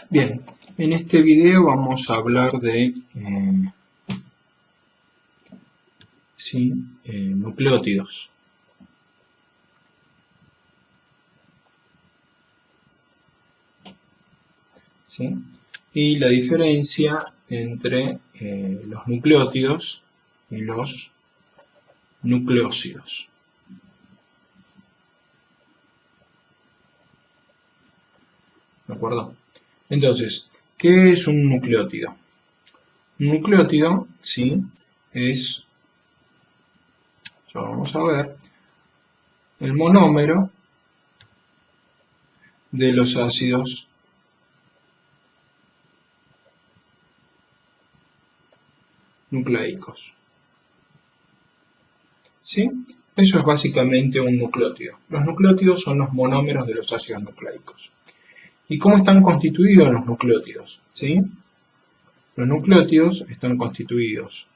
Bien, en este video vamos a hablar de nucleótidos. ¿Sí? Y la diferencia entre los nucleótidos y los nucleósidos. ¿De acuerdo? Entonces, ¿qué es un nucleótido? Un nucleótido, sí, es, ya vamos a ver, el monómero de los ácidos nucleicos. ¿Sí? Eso es básicamente un nucleótido. Los nucleótidos son los monómeros de los ácidos nucleicos. ¿Y cómo están constituidos los nucleótidos? ¿Sí? Los nucleótidos están constituidos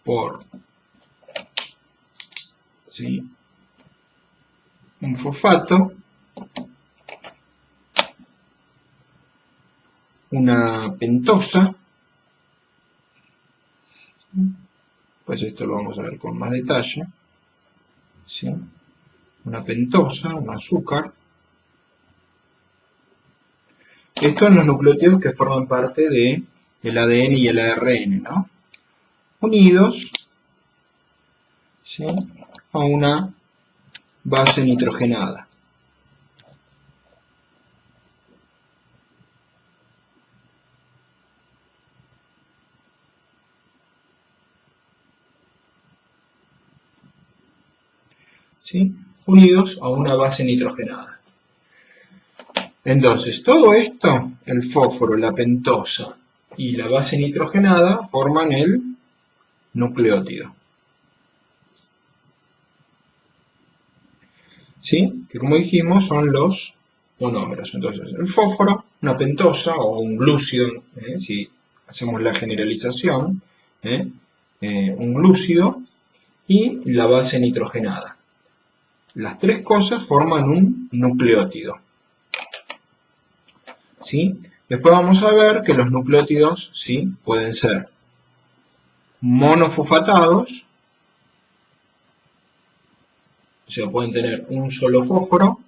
por un fosfato, una pentosa, pues esto lo vamos a ver con más detalle, ¿sí? Una pentosa, un azúcar. Estos son los nucleótidos que forman parte del ADN y el ARN, ¿no? Unidos, ¿sí?, a una base nitrogenada. ¿Sí? Unidos a una base nitrogenada. Entonces, todo esto, el fósforo, la pentosa y la base nitrogenada, forman el nucleótido. ¿Sí? Que como dijimos son los monómeros. Entonces, el fósforo, una pentosa o un glúcido, si hacemos la generalización, un glúcido y la base nitrogenada. Las tres cosas forman un nucleótido. ¿Sí? Después vamos a ver que los nucleótidos, ¿sí?, pueden ser monofosfatados, o sea, pueden tener un solo fósforo,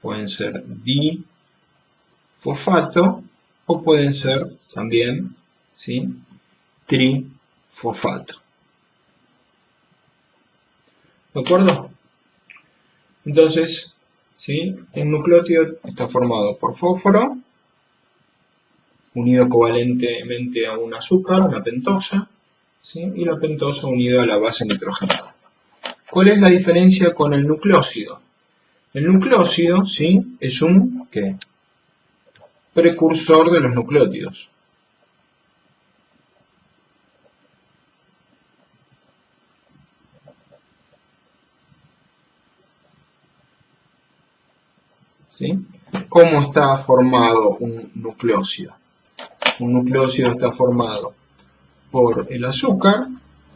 pueden ser difosfato o pueden ser también, ¿sí?, trifosfato. ¿De acuerdo? Entonces, ¿sí?, un nucleótido está formado por fósforo, unido covalentemente a un azúcar, una pentosa, ¿sí?, y la pentosa unida a la base nitrogenada. ¿Cuál es la diferencia con el nucleósido? El nucleósido, ¿sí?, es un precursor de los nucleótidos. ¿Sí? ¿Cómo está formado un nucleósido? Un nucleósido está formado por el azúcar,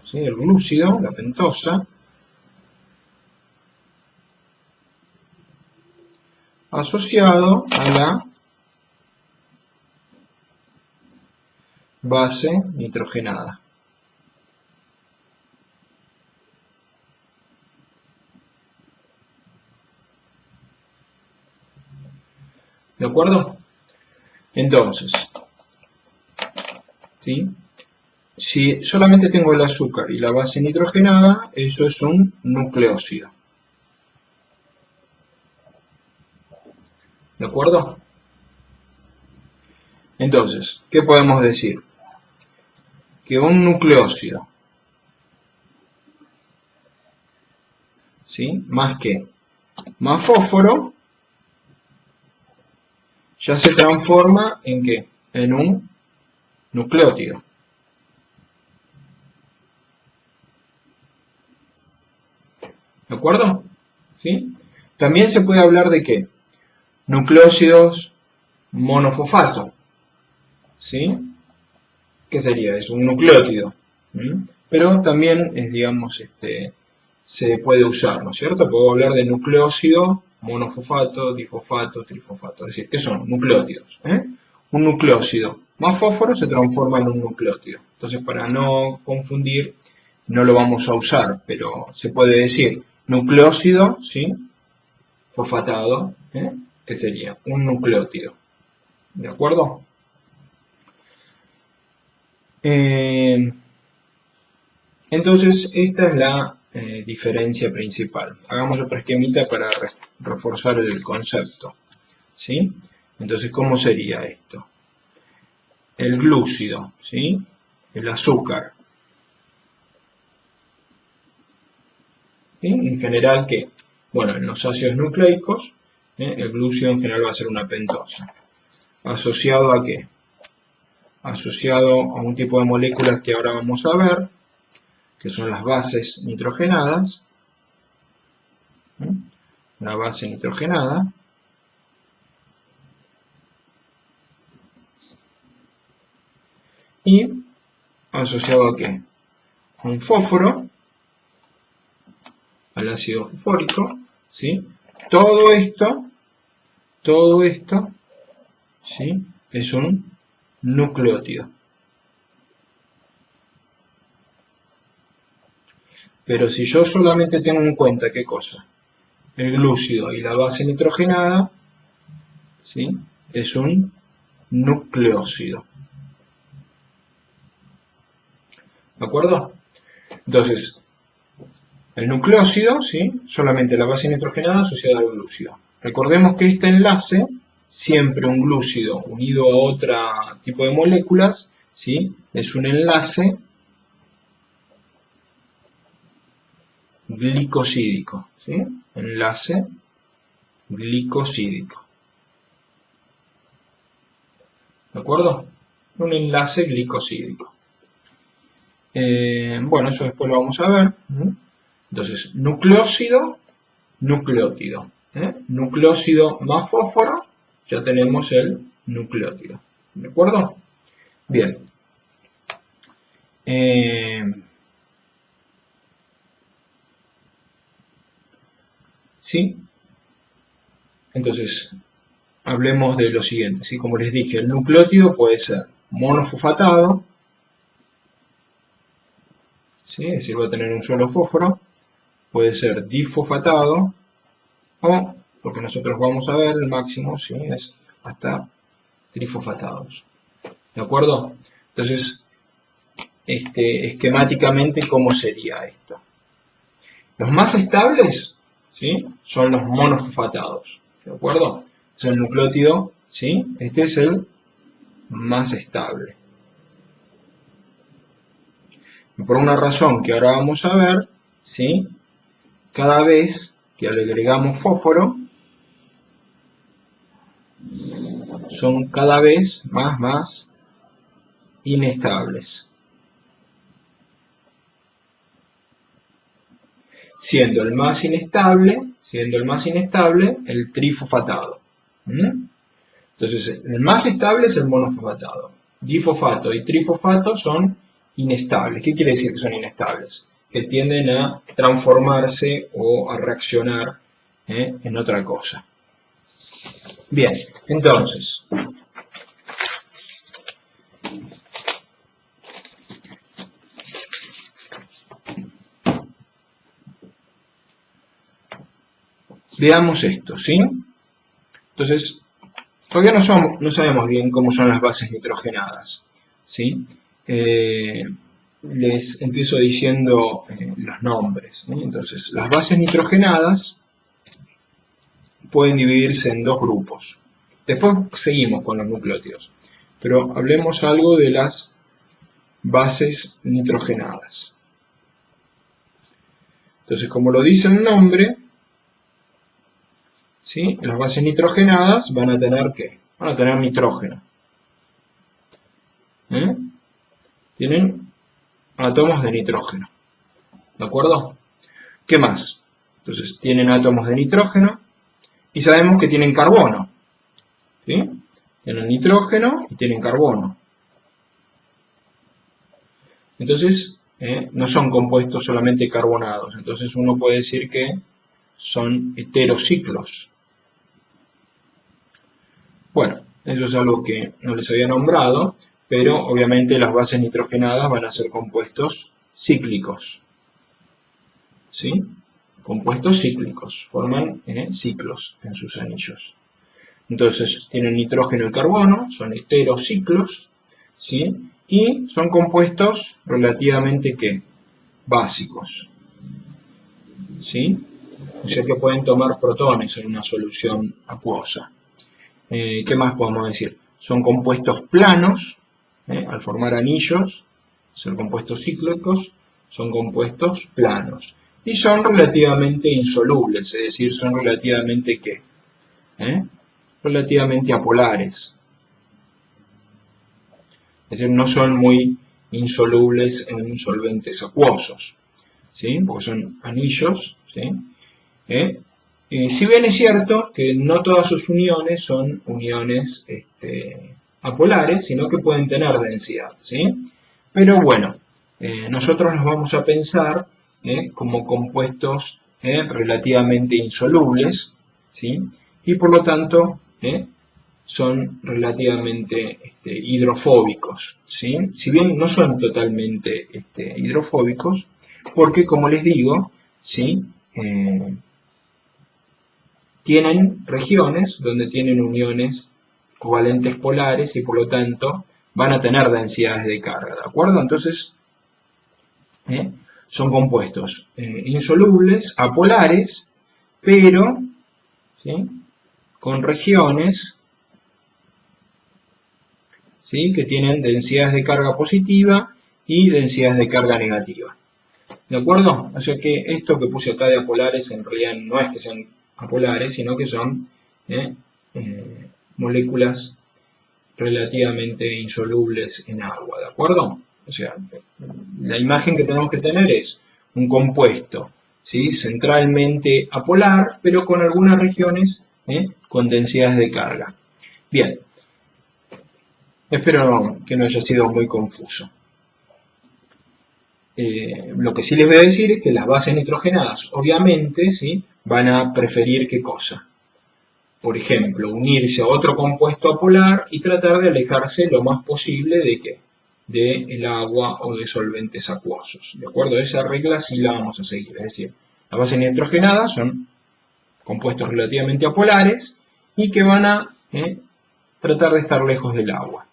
¿sí?, el glúcido, la pentosa, asociado a la base nitrogenada. ¿De acuerdo? Entonces, ¿sí?, si solamente tengo el azúcar y la base nitrogenada, eso es un nucleósido. ¿De acuerdo? Entonces, ¿qué podemos decir? Que un nucleósido, ¿sí?, más fósforo, ya se transforma ¿en qué? En un nucleótido. ¿De acuerdo? ¿Sí? También se puede hablar de ¿qué? Nucleósidos monofosfato. ¿Sí? ¿Qué sería? Es un nucleótido. Pero también es, digamos, se puede usar, ¿no es cierto? Puedo hablar de nucleósido monofosfato, difosfato, trifosfato. Es decir, ¿qué son? Nucleótidos. un nucleócido más fósforo se transforma en un nucleótido. Entonces, para no confundir, no lo vamos a usar, pero se puede decir nucleócido, ¿sí? Fosfatado, que sería un nucleótido. ¿De acuerdo? Entonces, esta es la diferencia principal. Hagamos otra esquemita para reforzar el concepto. ¿Sí? Entonces, ¿cómo sería esto? El glúcido, ¿sí? El azúcar. ¿Sí? En general, que, bueno, en los ácidos nucleicos, el glúcido en general va a ser una pentosa. ¿Asociado a qué? Asociado a un tipo de moléculas que ahora vamos a ver, que son las bases nitrogenadas. Una base nitrogenada. Y asociado a qué? A un fósforo, al ácido fosfórico, ¿sí? Todo esto, ¿sí? Es un nucleótido. Pero si yo solamente tengo en cuenta, ¿qué cosa? El glúcido y la base nitrogenada, ¿sí? Es un nucleócido. ¿De acuerdo? Entonces, el nucleócido, ¿sí? Solamente la base nitrogenada asociada al glúcido. Recordemos que este enlace, siempre un glúcido unido a otro tipo de moléculas, ¿sí? Es un enlace glicosídico, ¿sí? Enlace glicosídico. ¿De acuerdo? Un enlace glicosídico. Bueno, eso después lo vamos a ver. Entonces, nucleócido, nucleótido. Nucleócido más fósforo, ya tenemos el nucleótido. ¿De acuerdo? Bien. ¿Sí? Entonces, hablemos de lo siguiente. ¿Sí? Como les dije, el nucleótido puede ser monofosfatado, ¿sí? Es decir, va a tener un solo fósforo. Puede ser difosfatado, o, lo que nosotros vamos a ver, el máximo, ¿sí? Es hasta trifosfatados. ¿De acuerdo? Entonces, esquemáticamente, ¿cómo sería esto? Los más estables, ¿sí? Son los monofosfatados. ¿De acuerdo? Es el nucleótido, ¿sí? Este es el más estable. Y por una razón que ahora vamos a ver, ¿sí? Cada vez que le agregamos fósforo, son cada vez más inestables. Siendo el más inestable el trifosfatado. Entonces, el más estable es el monofosfatado. Difosfato y trifosfato son inestables. ¿Qué quiere decir que son inestables? Que tienden a transformarse o a reaccionar en otra cosa. Bien, entonces, veamos esto, ¿sí? Entonces, todavía no sabemos bien cómo son las bases nitrogenadas, ¿sí? Les empiezo diciendo los nombres, ¿sí? Entonces, las bases nitrogenadas pueden dividirse en dos grupos. Después seguimos con los nucleótidos, pero hablemos algo de las bases nitrogenadas. Entonces, como lo dice el nombre, ¿sí? Las bases nitrogenadas van a tener ¿qué? Van a tener nitrógeno. Tienen átomos de nitrógeno. ¿De acuerdo? ¿Qué más? Entonces, tienen átomos de nitrógeno y sabemos que tienen carbono. ¿Sí? Tienen nitrógeno y tienen carbono. Entonces, no son compuestos solamente carbonados. Entonces, uno puede decir que son heterociclos. Bueno, Eso es algo que no les había nombrado, pero obviamente las bases nitrogenadas van a ser compuestos cíclicos. ¿Sí? Compuestos cíclicos, forman ciclos en sus anillos. Entonces, tienen nitrógeno y carbono, son heterociclos, ¿sí? Y son compuestos relativamente, ¿qué? Básicos, ¿sí? O sea que pueden tomar protones en una solución acuosa. ¿Qué más podemos decir? Son compuestos planos, al formar anillos, ser compuestos cíclicos, son compuestos planos. Y son relativamente insolubles, es decir, son relativamente, ¿qué? Relativamente apolares. Es decir, no son muy insolubles en solventes acuosos, ¿sí? Porque son anillos, ¿sí? Si bien es cierto que no todas sus uniones son uniones apolares, sino que pueden tener densidad, ¿sí? Pero bueno, nosotros los vamos a pensar como compuestos relativamente insolubles, ¿sí? Y por lo tanto son relativamente hidrofóbicos, ¿sí? Si bien no son totalmente hidrofóbicos, porque como les digo, ¿sí? Tienen regiones donde tienen uniones covalentes polares y por lo tanto van a tener densidades de carga, ¿de acuerdo? Entonces, son compuestos insolubles, apolares, pero ¿sí? Con regiones, ¿sí? Que tienen densidades de carga positiva y densidades de carga negativa. ¿De acuerdo? O sea que esto que puse acá de apolares en realidad no es que sean apolares, sino que son moléculas relativamente insolubles en agua, ¿de acuerdo? O sea, la imagen que tenemos que tener es un compuesto, ¿sí? Centralmente apolar, pero con algunas regiones con densidades de carga. Bien, espero que no haya sido muy confuso. Lo que sí les voy a decir es que las bases nitrogenadas, obviamente, ¿sí? Van a preferir ¿qué cosa? Por ejemplo, unirse a otro compuesto apolar y tratar de alejarse lo más posible de ¿qué? Del agua o de solventes acuosos. ¿De acuerdo? Esa regla sí la vamos a seguir. Es decir, las bases nitrogenadas son compuestos relativamente apolares y que van a tratar de estar lejos del agua.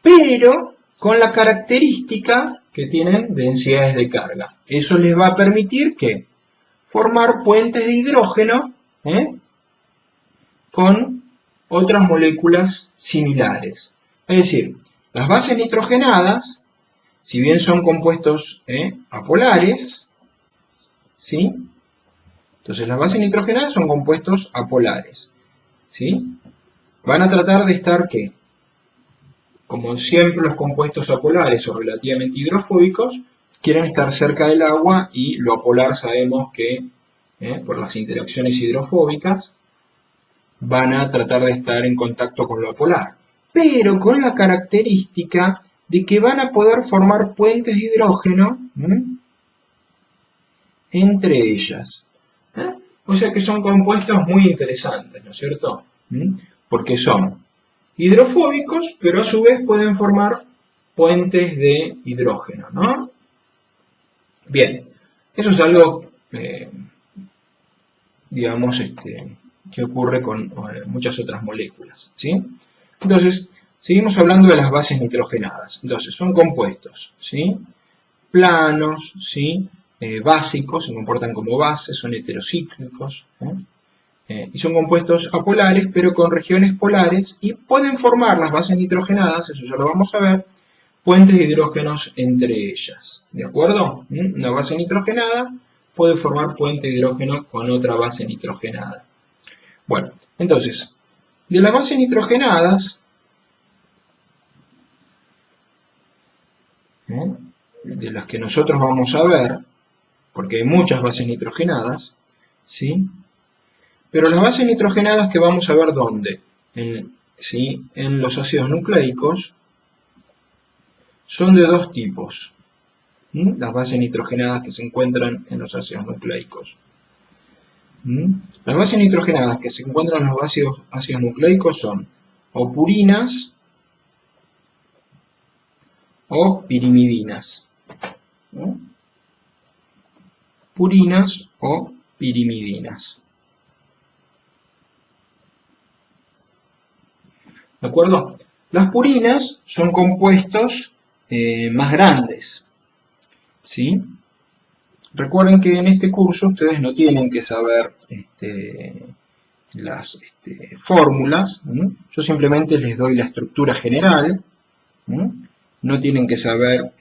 Pero con la característica que tienen densidades de carga. Eso les va a permitir que formar puentes de hidrógeno con otras moléculas similares. Es decir, las bases nitrogenadas, si bien son compuestos apolares, ¿sí? Entonces las bases nitrogenadas son compuestos apolares, ¿sí? Van a tratar de estar, ¿qué? Como siempre los compuestos apolares o relativamente hidrofóbicos quieren estar cerca del agua y lo apolar sabemos que por las interacciones hidrofóbicas van a tratar de estar en contacto con lo apolar, pero con la característica de que van a poder formar puentes de hidrógeno entre ellas. O sea que son compuestos muy interesantes, ¿no es cierto? Porque son hidrofóbicos, pero a su vez pueden formar puentes de hidrógeno, ¿no? Bien, eso es algo, digamos, que ocurre con muchas otras moléculas, ¿sí? Entonces, seguimos hablando de las bases nitrogenadas. Entonces, son compuestos, ¿sí? Planos, ¿sí? Básicos, se comportan como bases, son heterocíclicos, y son compuestos apolares, pero con regiones polares, y pueden formar las bases nitrogenadas, eso ya lo vamos a ver, puentes de hidrógenos entre ellas. ¿De acuerdo? Una base nitrogenada puede formar puente de hidrógeno con otra base nitrogenada. Bueno, entonces, de las bases nitrogenadas, de las que nosotros vamos a ver, porque hay muchas bases nitrogenadas, ¿sí? Pero las bases nitrogenadas que vamos a ver ¿dónde? En los ácidos nucleicos son de dos tipos. Las bases nitrogenadas que se encuentran en los ácidos nucleicos. Las bases nitrogenadas que se encuentran en los ácidos nucleicos son o purinas o pirimidinas. ¿No? Purinas o pirimidinas. ¿De acuerdo? Las purinas son compuestos más grandes. ¿Sí? Recuerden que en este curso ustedes no tienen que saber las fórmulas. Yo simplemente les doy la estructura general. No tienen que saber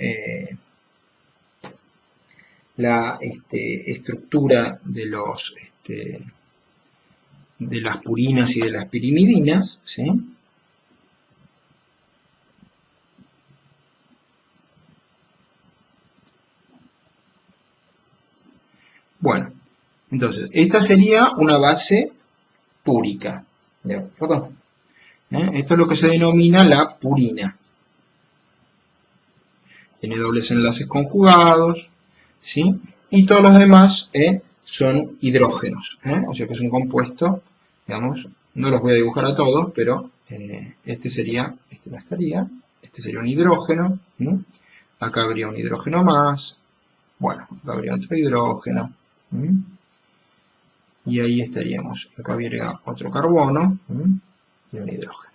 la estructura de los de las purinas y de las pirimidinas, ¿sí? Bueno, entonces, esta sería una base púrica, ¿de acuerdo? Esto es lo que se denomina la purina. Tiene dobles enlaces conjugados, ¿sí? Y todos los demás son hidrógenos, o sea que es un compuesto, digamos, no los voy a dibujar a todos, pero este sería un hidrógeno, acá habría un hidrógeno más, bueno, acá habría otro hidrógeno, y ahí estaríamos, acá habría otro carbono y un hidrógeno.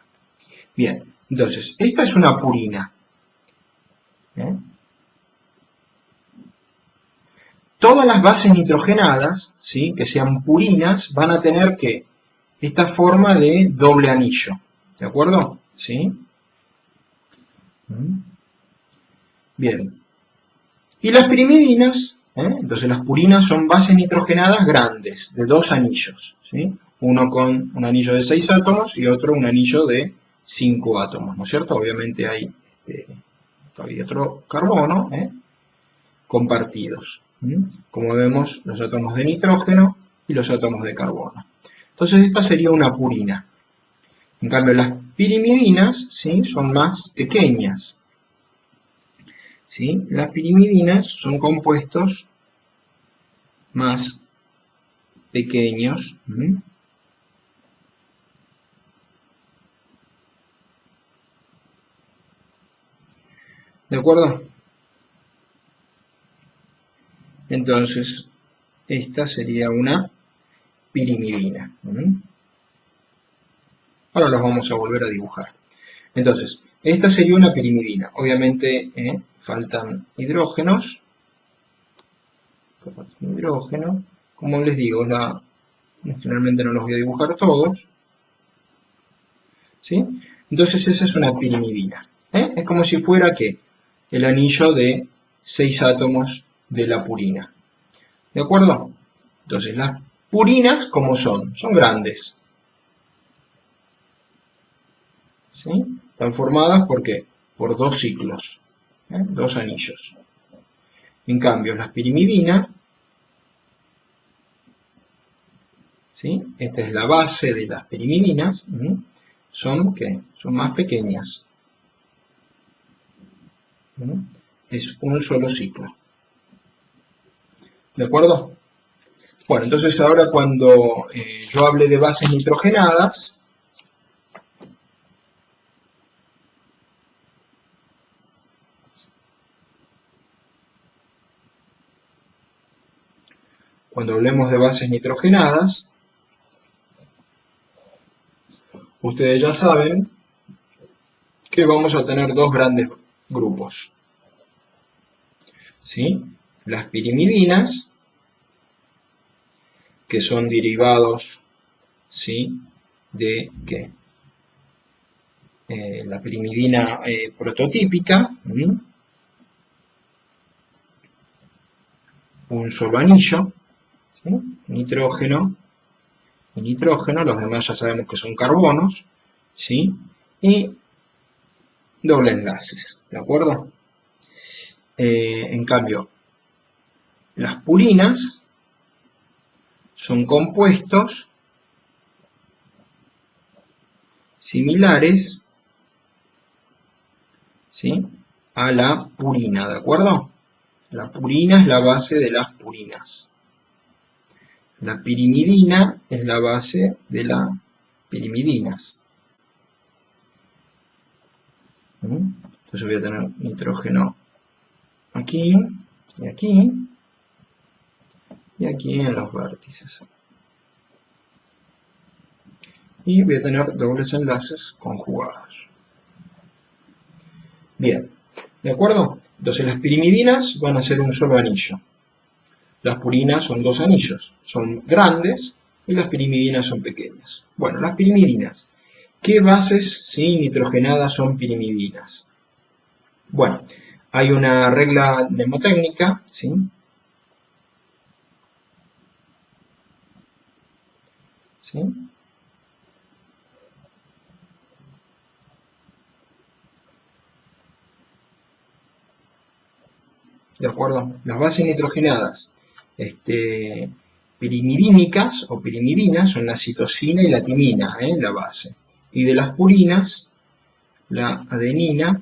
Bien, entonces, esta es una purina. Todas las bases nitrogenadas, ¿sí?, que sean purinas, van a tener que esta forma de doble anillo, ¿de acuerdo? ¿Sí? Bien. Y las pirimidinas, entonces las purinas son bases nitrogenadas grandes, de 2 anillos, ¿sí? Uno con un anillo de 6 átomos y otro un anillo de 5 átomos, ¿no es cierto? Obviamente hay otro carbono, compartidos. Como vemos, los átomos de nitrógeno y los átomos de carbono. Entonces esta sería una purina. En cambio las pirimidinas, ¿sí?, son más pequeñas. ¿Sí? Las pirimidinas son compuestos más pequeños. ¿De acuerdo? Entonces, esta sería una pirimidina. Ahora los vamos a volver a dibujar. Entonces, esta sería una pirimidina. Obviamente faltan hidrógenos. Como les digo, generalmente no los voy a dibujar todos. ¿Sí? Entonces esa es una pirimidina. Es como si fuera ¿qué? El anillo de 6 átomos de la purina. ¿De acuerdo? Entonces las purinas, ¿cómo son? Son grandes. ¿Sí? Están formadas ¿por qué? Por 2 ciclos, 2 anillos. En cambio, las pirimidinas, ¿sí?, esta es la base de las pirimidinas, son ¿qué? Son más pequeñas. Es un solo ciclo. ¿De acuerdo? Bueno, entonces ahora cuando yo hable de bases nitrogenadas, cuando hablemos de bases nitrogenadas, ustedes ya saben que vamos a tener 2 grandes grupos. ¿Sí? Las pirimidinas, que son derivados, ¿sí?, de ¿qué? La pirimidina prototípica, un solo anillo, ¿sí?, nitrógeno y nitrógeno, los demás ya sabemos que son carbonos, ¿sí?, y doble enlaces, ¿de acuerdo? En cambio, las purinas son compuestos similares, ¿sí?, a la purina, ¿de acuerdo? La purina es la base de las purinas. La pirimidina es la base de las pirimidinas. Entonces voy a tener nitrógeno aquí, y aquí, y aquí en los vértices. Y voy a tener dobles enlaces conjugados. Bien, ¿de acuerdo? Entonces las pirimidinas van a ser un solo anillo. Las purinas son dos anillos, son grandes y las pirimidinas son pequeñas. Bueno, las pirimidinas. ¿Qué bases nitrogenadas son pirimidinas? Bueno, hay una regla mnemotécnica, ¿sí? ¿Sí? ¿De acuerdo? Las bases nitrogenadas pirimidínicas o pirimidinas son la citosina y la timina, la base. Y de las purinas, la adenina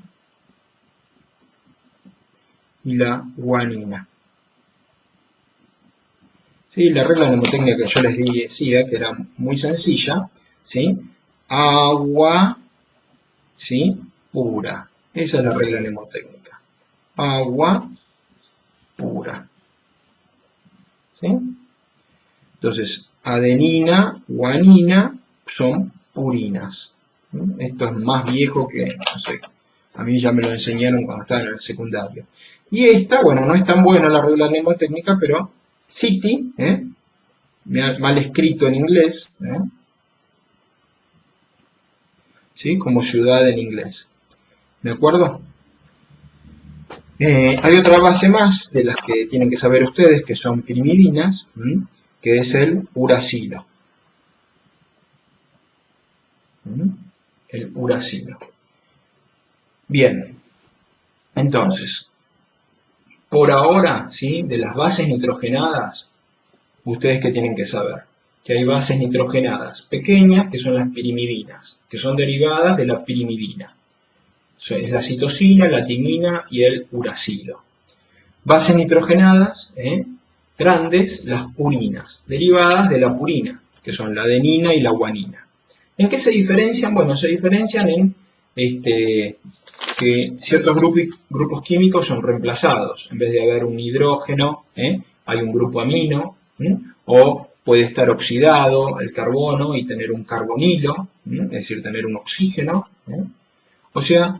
y la guanina. ¿Sí? La regla mnemotécnica que yo les decía, que era muy sencilla, ¿sí? Agua, ¿sí? Pura. Esa es la regla mnemotécnica. Agua pura. ¿Sí? Entonces, adenina, guanina son purinas. ¿Sí? Esto es más viejo que, no sé, a mí ya me lo enseñaron cuando estaba en el secundario. Y esta, bueno, no es tan buena la regla mnemotécnica, pero city, mal escrito en inglés, ¿sí? Como ciudad en inglés. ¿De acuerdo? Hay otra base más de las que tienen que saber ustedes, que son pirimidinas, que es el uracilo. El uracilo. Bien, entonces, por ahora, ¿sí? De las bases nitrogenadas, ustedes que tienen que saber, que hay bases nitrogenadas pequeñas, que son las pirimidinas, que son derivadas de la pirimidina. Es la citosina, la timina y el uracilo. Bases nitrogenadas grandes, las purinas, derivadas de la purina, que son la adenina y la guanina. ¿En qué se diferencian? Bueno, se diferencian en que ciertos grupos químicos son reemplazados. En vez de haber un hidrógeno, hay un grupo amino, o puede estar oxidado el carbono y tener un carbonilo, es decir, tener un oxígeno. O sea,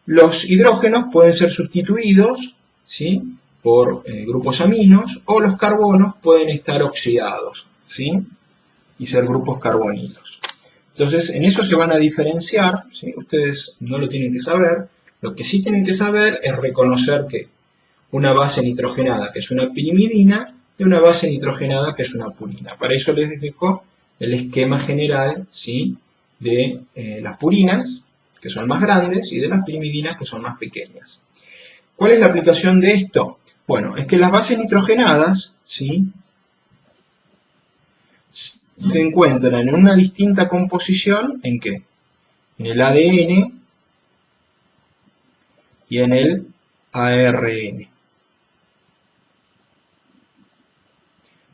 los hidrógenos pueden ser sustituidos, ¿sí? Por grupos aminos, o los carbonos pueden estar oxidados, ¿sí? Y ser grupos carbonilos. Entonces, en eso se van a diferenciar, ¿sí? Ustedes no lo tienen que saber. Lo que sí tienen que saber es reconocer que una base nitrogenada, que es una pirimidina, y una base nitrogenada, que es una purina. Para eso les dejo el esquema general, ¿sí? De las purinas, que son más grandes, y de las pirimidinas, que son más pequeñas. ¿Cuál es la aplicación de esto? Bueno, es que las bases nitrogenadas, ¿sí? Se encuentran en una distinta composición, ¿en qué? En el ADN y en el ARN.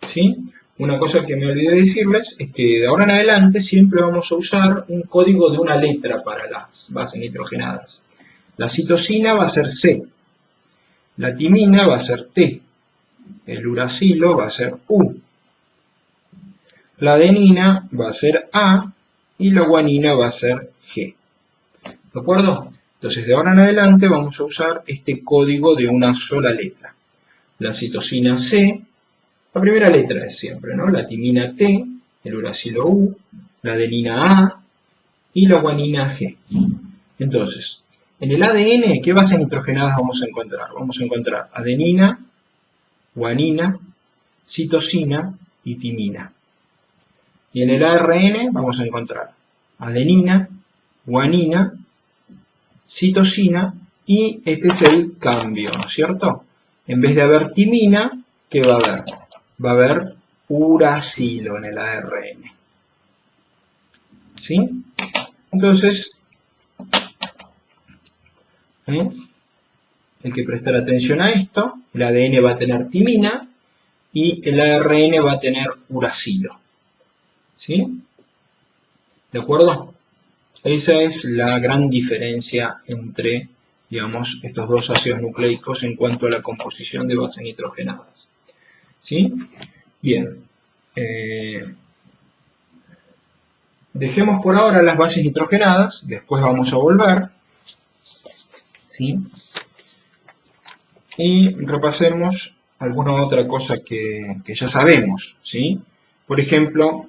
¿Sí? Una cosa que me olvidé decirles es que de ahora en adelante siempre vamos a usar un código de una letra para las bases nitrogenadas. La citosina va a ser C, la timina va a ser T, el uracilo va a ser U, la adenina va a ser A y la guanina va a ser G. ¿De acuerdo? Entonces de ahora en adelante vamos a usar este código de una sola letra. La citosina C, la primera letra es siempre, ¿no? La timina T, el uracilo U, la adenina A y la guanina G. Entonces, en el ADN, ¿qué bases nitrogenadas vamos a encontrar? Vamos a encontrar adenina, guanina, citosina y timina. Y en el ARN vamos a encontrar adenina, guanina, citosina y este es el cambio, ¿no es cierto? En vez de haber timina, ¿qué va a haber? Va a haber uracilo en el ARN. ¿Sí? Entonces, hay que prestar atención a esto. El ADN va a tener timina y el ARN va a tener uracilo. ¿Sí? ¿De acuerdo? Esa es la gran diferencia entre, digamos, estos dos ácidos nucleicos en cuanto a la composición de bases nitrogenadas. ¿Sí? Bien. Dejemos por ahora las bases nitrogenadas, después vamos a volver. ¿Sí? Y repasemos alguna otra cosa que ya sabemos. ¿Sí? Por ejemplo,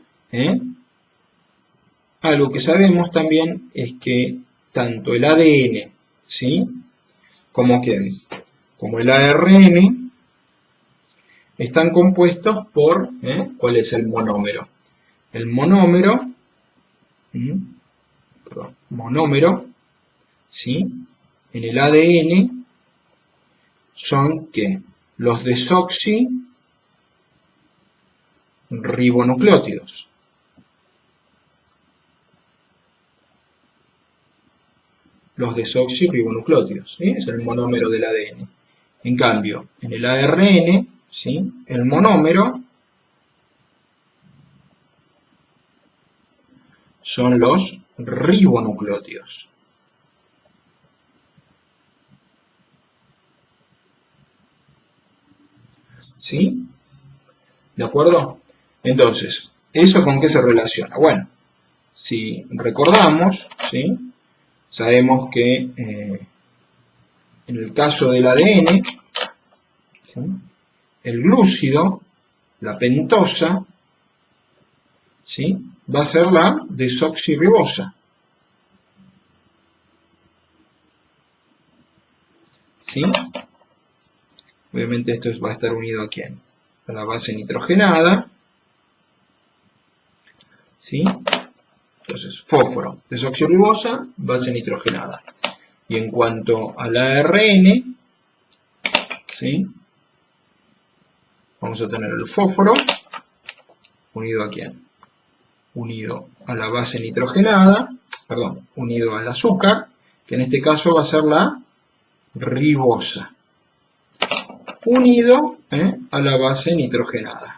algo que sabemos también es que tanto el ADN, ¿sí? como el ARN están compuestos por, ¿cuál es el monómero? El monómero, ¿sí? En el ADN son, ¿qué? Los desoxirribonucleótidos. Los desoxirribonucleótidos, ¿sí? Es el monómero del ADN. En cambio, en el ARN, ¿sí? El monómero son los ribonucleótidos. ¿Sí? ¿De acuerdo? Entonces, ¿eso con qué se relaciona? Bueno, si recordamos, ¿sí? Sabemos que en el caso del ADN, ¿sí? El glúcido, la pentosa, ¿sí? Va a ser la desoxirribosa. ¿Sí? Obviamente esto va a estar unido ¿a quién? A la base nitrogenada. ¿Sí? Entonces, fósforo, desoxirribosa, base nitrogenada. Y en cuanto al ARN, ¿sí? Vamos a tener el fósforo unido ¿a quién? Unido a la base nitrogenada, perdón, unido al azúcar, que en este caso va a ser la ribosa, unido a la base nitrogenada.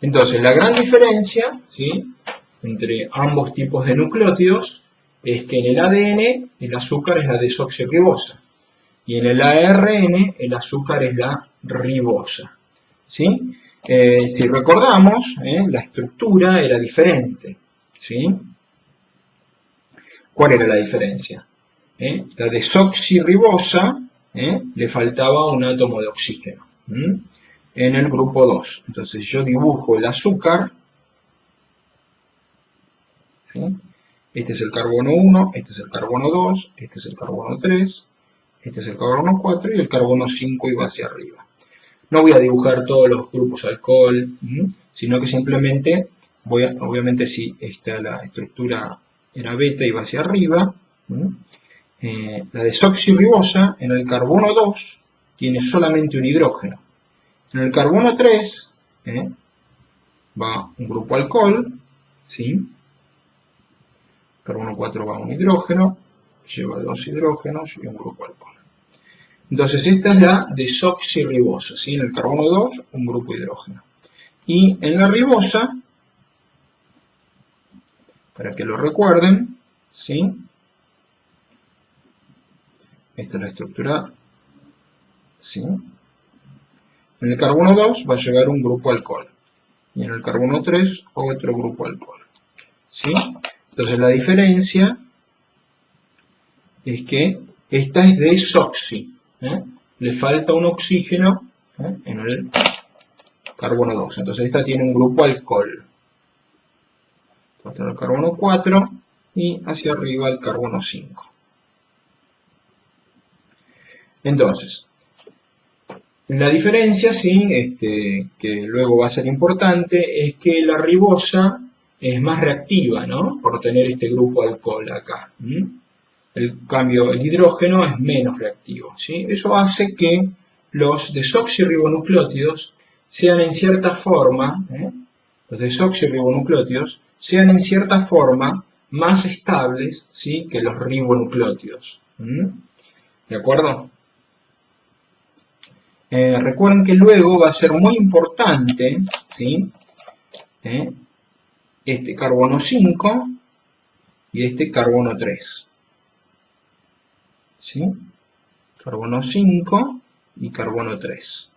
Entonces, la gran diferencia, ¿sí? Entre ambos tipos de nucleótidos es que en el ADN el azúcar es la desoxirribosa y en el ARN el azúcar es la ribosa. ¿Sí? Si recordamos, la estructura era diferente. ¿Sí? ¿Cuál era la diferencia? La desoxirribosa le faltaba un átomo de oxígeno en el grupo 2. Entonces yo dibujo el azúcar. ¿Sí? Este es el carbono 1, este es el carbono 2, este es el carbono 3, este es el carbono 4 y el carbono 5 iba hacia arriba. No voy a dibujar todos los grupos alcohol, sino que simplemente obviamente si la estructura era beta iba hacia arriba, la desoxirribosa en el carbono 2 tiene solamente un hidrógeno. En el carbono 3 va un grupo alcohol, ¿sí? Carbono 4 va un hidrógeno, lleva 2 hidrógenos y un grupo alcohol. Entonces esta es la desoxirribosa, ¿sí? En el carbono 2, un grupo hidrógeno. Y en la ribosa, para que lo recuerden, ¿sí? Esta es la estructura, ¿sí? En el carbono 2 va a llegar un grupo alcohol. Y en el carbono 3, otro grupo alcohol. ¿Sí? Entonces la diferencia es que esta es desoxi. Le falta un oxígeno en el carbono 2. Entonces esta tiene un grupo alcohol. Va a tener el carbono 4 y hacia arriba el carbono 5. Entonces, la diferencia, sí, que luego va a ser importante, es que la ribosa es más reactiva, ¿no? Por tener este grupo alcohol acá. El cambio, el hidrógeno es menos reactivo, ¿sí? Eso hace que los desoxirribonucleótidos sean en cierta forma, los desoxirribonucleótidos sean en cierta forma más estables, ¿sí? Que los ribonucleótidos. ¿De acuerdo? Recuerden que luego va a ser muy importante, ¿sí? este carbono 5 y este carbono 3. ¿Sí? Carbono 5 y carbono 3.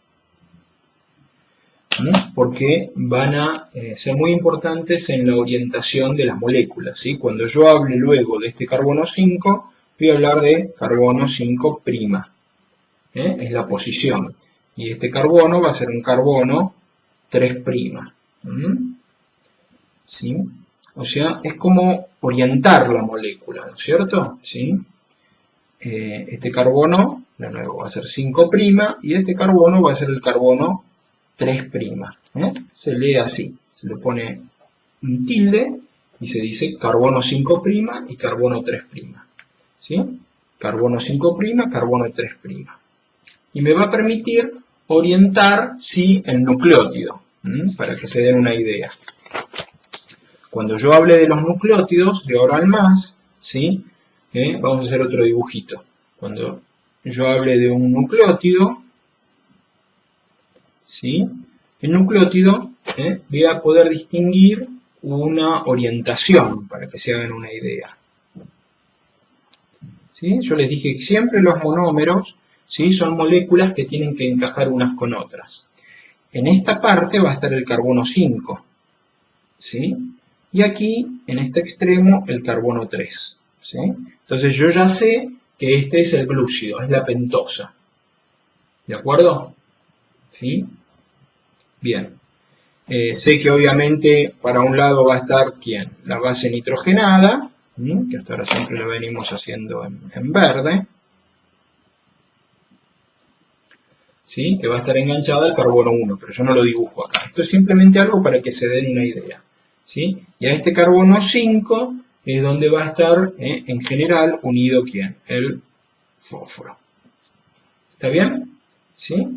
¿Sí? Porque van a ser muy importantes en la orientación de las moléculas. ¿Sí? Cuando yo hable luego de este carbono 5, voy a hablar de carbono 5'. Es la posición. Y este carbono va a ser un carbono 3'. ¿Sí? O sea, es como orientar la molécula, ¿no es cierto? ¿Sí? Este carbono, de nuevo, va a ser 5' y este carbono va a ser el carbono 3'. Se lee así, se le pone un tilde y se dice carbono 5' y carbono 3'. ¿Sí? Carbono 5', carbono 3'. Y me va a permitir orientar, sí, el nucleótido, para que se den una idea. Cuando yo hable de los nucleótidos, de ahora en más, ¿sí? Vamos a hacer otro dibujito. Cuando yo hable de un nucleótido, ¿sí? El nucleótido, voy a poder distinguir una orientación, para que se hagan una idea. ¿Sí? Yo les dije que siempre los monómeros, ¿sí? Son moléculas que tienen que encajar unas con otras. En esta parte va a estar el carbono 5, ¿sí? Y aquí, en este extremo, el carbono 3. ¿Sí? Entonces yo ya sé que este es el glúcido, es la pentosa. ¿De acuerdo? ¿Sí? Bien. Sé que obviamente para un lado va a estar, ¿quién? La base nitrogenada, que hasta ahora siempre lo venimos haciendo en verde. ¿Sí? Que va a estar enganchada al carbono 1, pero yo no lo dibujo acá. Esto es simplemente algo para que se den una idea. ¿Sí? Y a este carbono 5 es donde va a estar, en general, unido ¿quién? El fósforo. ¿Está bien? ¿Sí?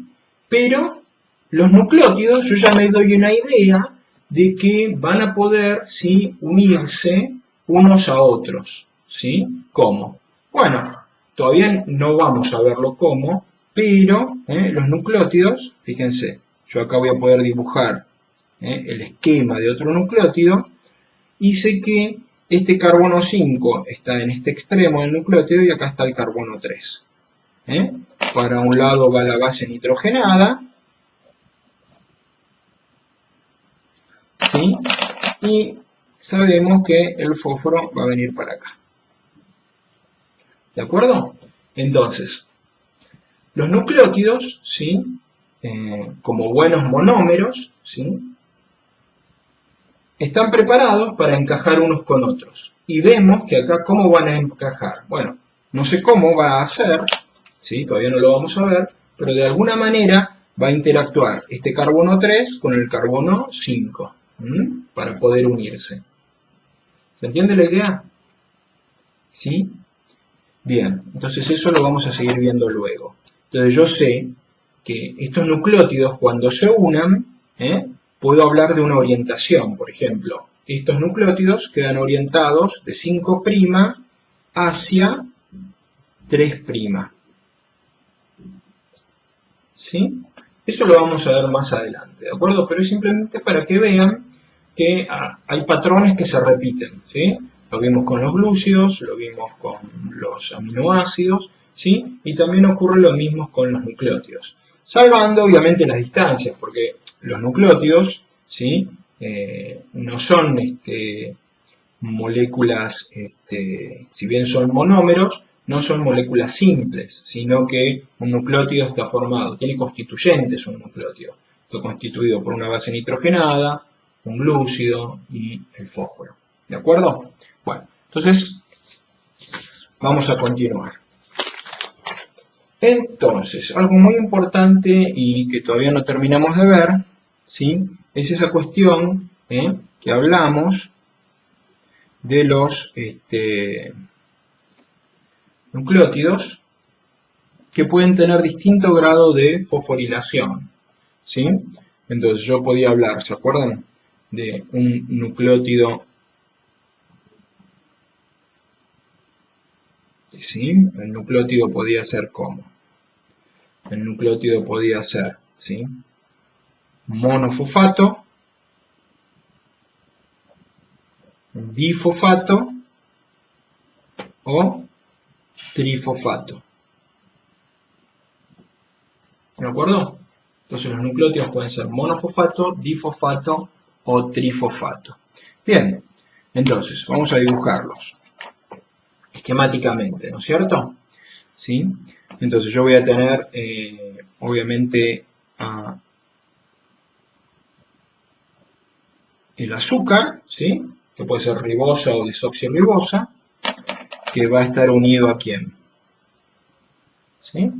Pero los nucleótidos, yo ya me doy una idea de que van a poder, ¿sí? Unirse unos a otros. ¿Sí? ¿Cómo? Bueno, todavía no vamos a verlo cómo, pero los nucleótidos, fíjense, yo acá voy a poder dibujar el esquema de otro nucleótido, y sé que este carbono 5 está en este extremo del nucleótido y acá está el carbono 3. Para un lado va la base nitrogenada, ¿sí? Y sabemos que el fósforo va a venir para acá. ¿De acuerdo? Entonces, los nucleótidos, ¿sí? Como buenos monómeros, ¿sí? Están preparados para encajar unos con otros. Y vemos que acá, ¿cómo van a encajar? Bueno, no sé cómo va a ser, ¿sí? Todavía no lo vamos a ver, pero de alguna manera va a interactuar este carbono 3 con el carbono 5, para poder unirse. ¿Se entiende la idea? ¿Sí? Bien, entonces eso lo vamos a seguir viendo luego. Entonces yo sé que estos nucleótidos, cuando se unan, puedo hablar de una orientación. Por ejemplo, estos nucleótidos quedan orientados de 5' hacia 3'. ¿Sí? Eso lo vamos a ver más adelante, ¿de acuerdo? Pero es simplemente para que vean que hay patrones que se repiten, ¿sí? Lo vimos con los glúcidos, lo vimos con los aminoácidos, ¿sí? Y también ocurre lo mismo con los nucleótidos. Salvando, obviamente, las distancias, porque los nucleótidos, ¿sí? No son moléculas, si bien son monómeros, no son moléculas simples, sino que un nucleótido está formado, tiene constituyentes un nucleótido. Está constituido por una base nitrogenada, un glúcido y el fósforo. ¿De acuerdo? Bueno, entonces vamos a continuar. Entonces, algo muy importante y que todavía no terminamos de ver, ¿sí? Es esa cuestión que hablamos de los nucleótidos que pueden tener distinto grado de fosforilación, ¿sí? Entonces yo podía hablar, ¿se acuerdan? De un nucleótido, ¿sí? El nucleótido podía ser ¿cómo? El nucleótido podía ser, ¿sí? Monofosfato, difosfato o trifosfato. ¿De acuerdo? Entonces los nucleótidos pueden ser monofosfato, difosfato o trifosfato. Bien, entonces vamos a dibujarlos esquemáticamente, ¿no es cierto? ¿Sí? Entonces yo voy a tener, obviamente, el azúcar, ¿sí? Que puede ser ribosa o desoxirribosa, que va a estar unido ¿a quién? ¿Sí?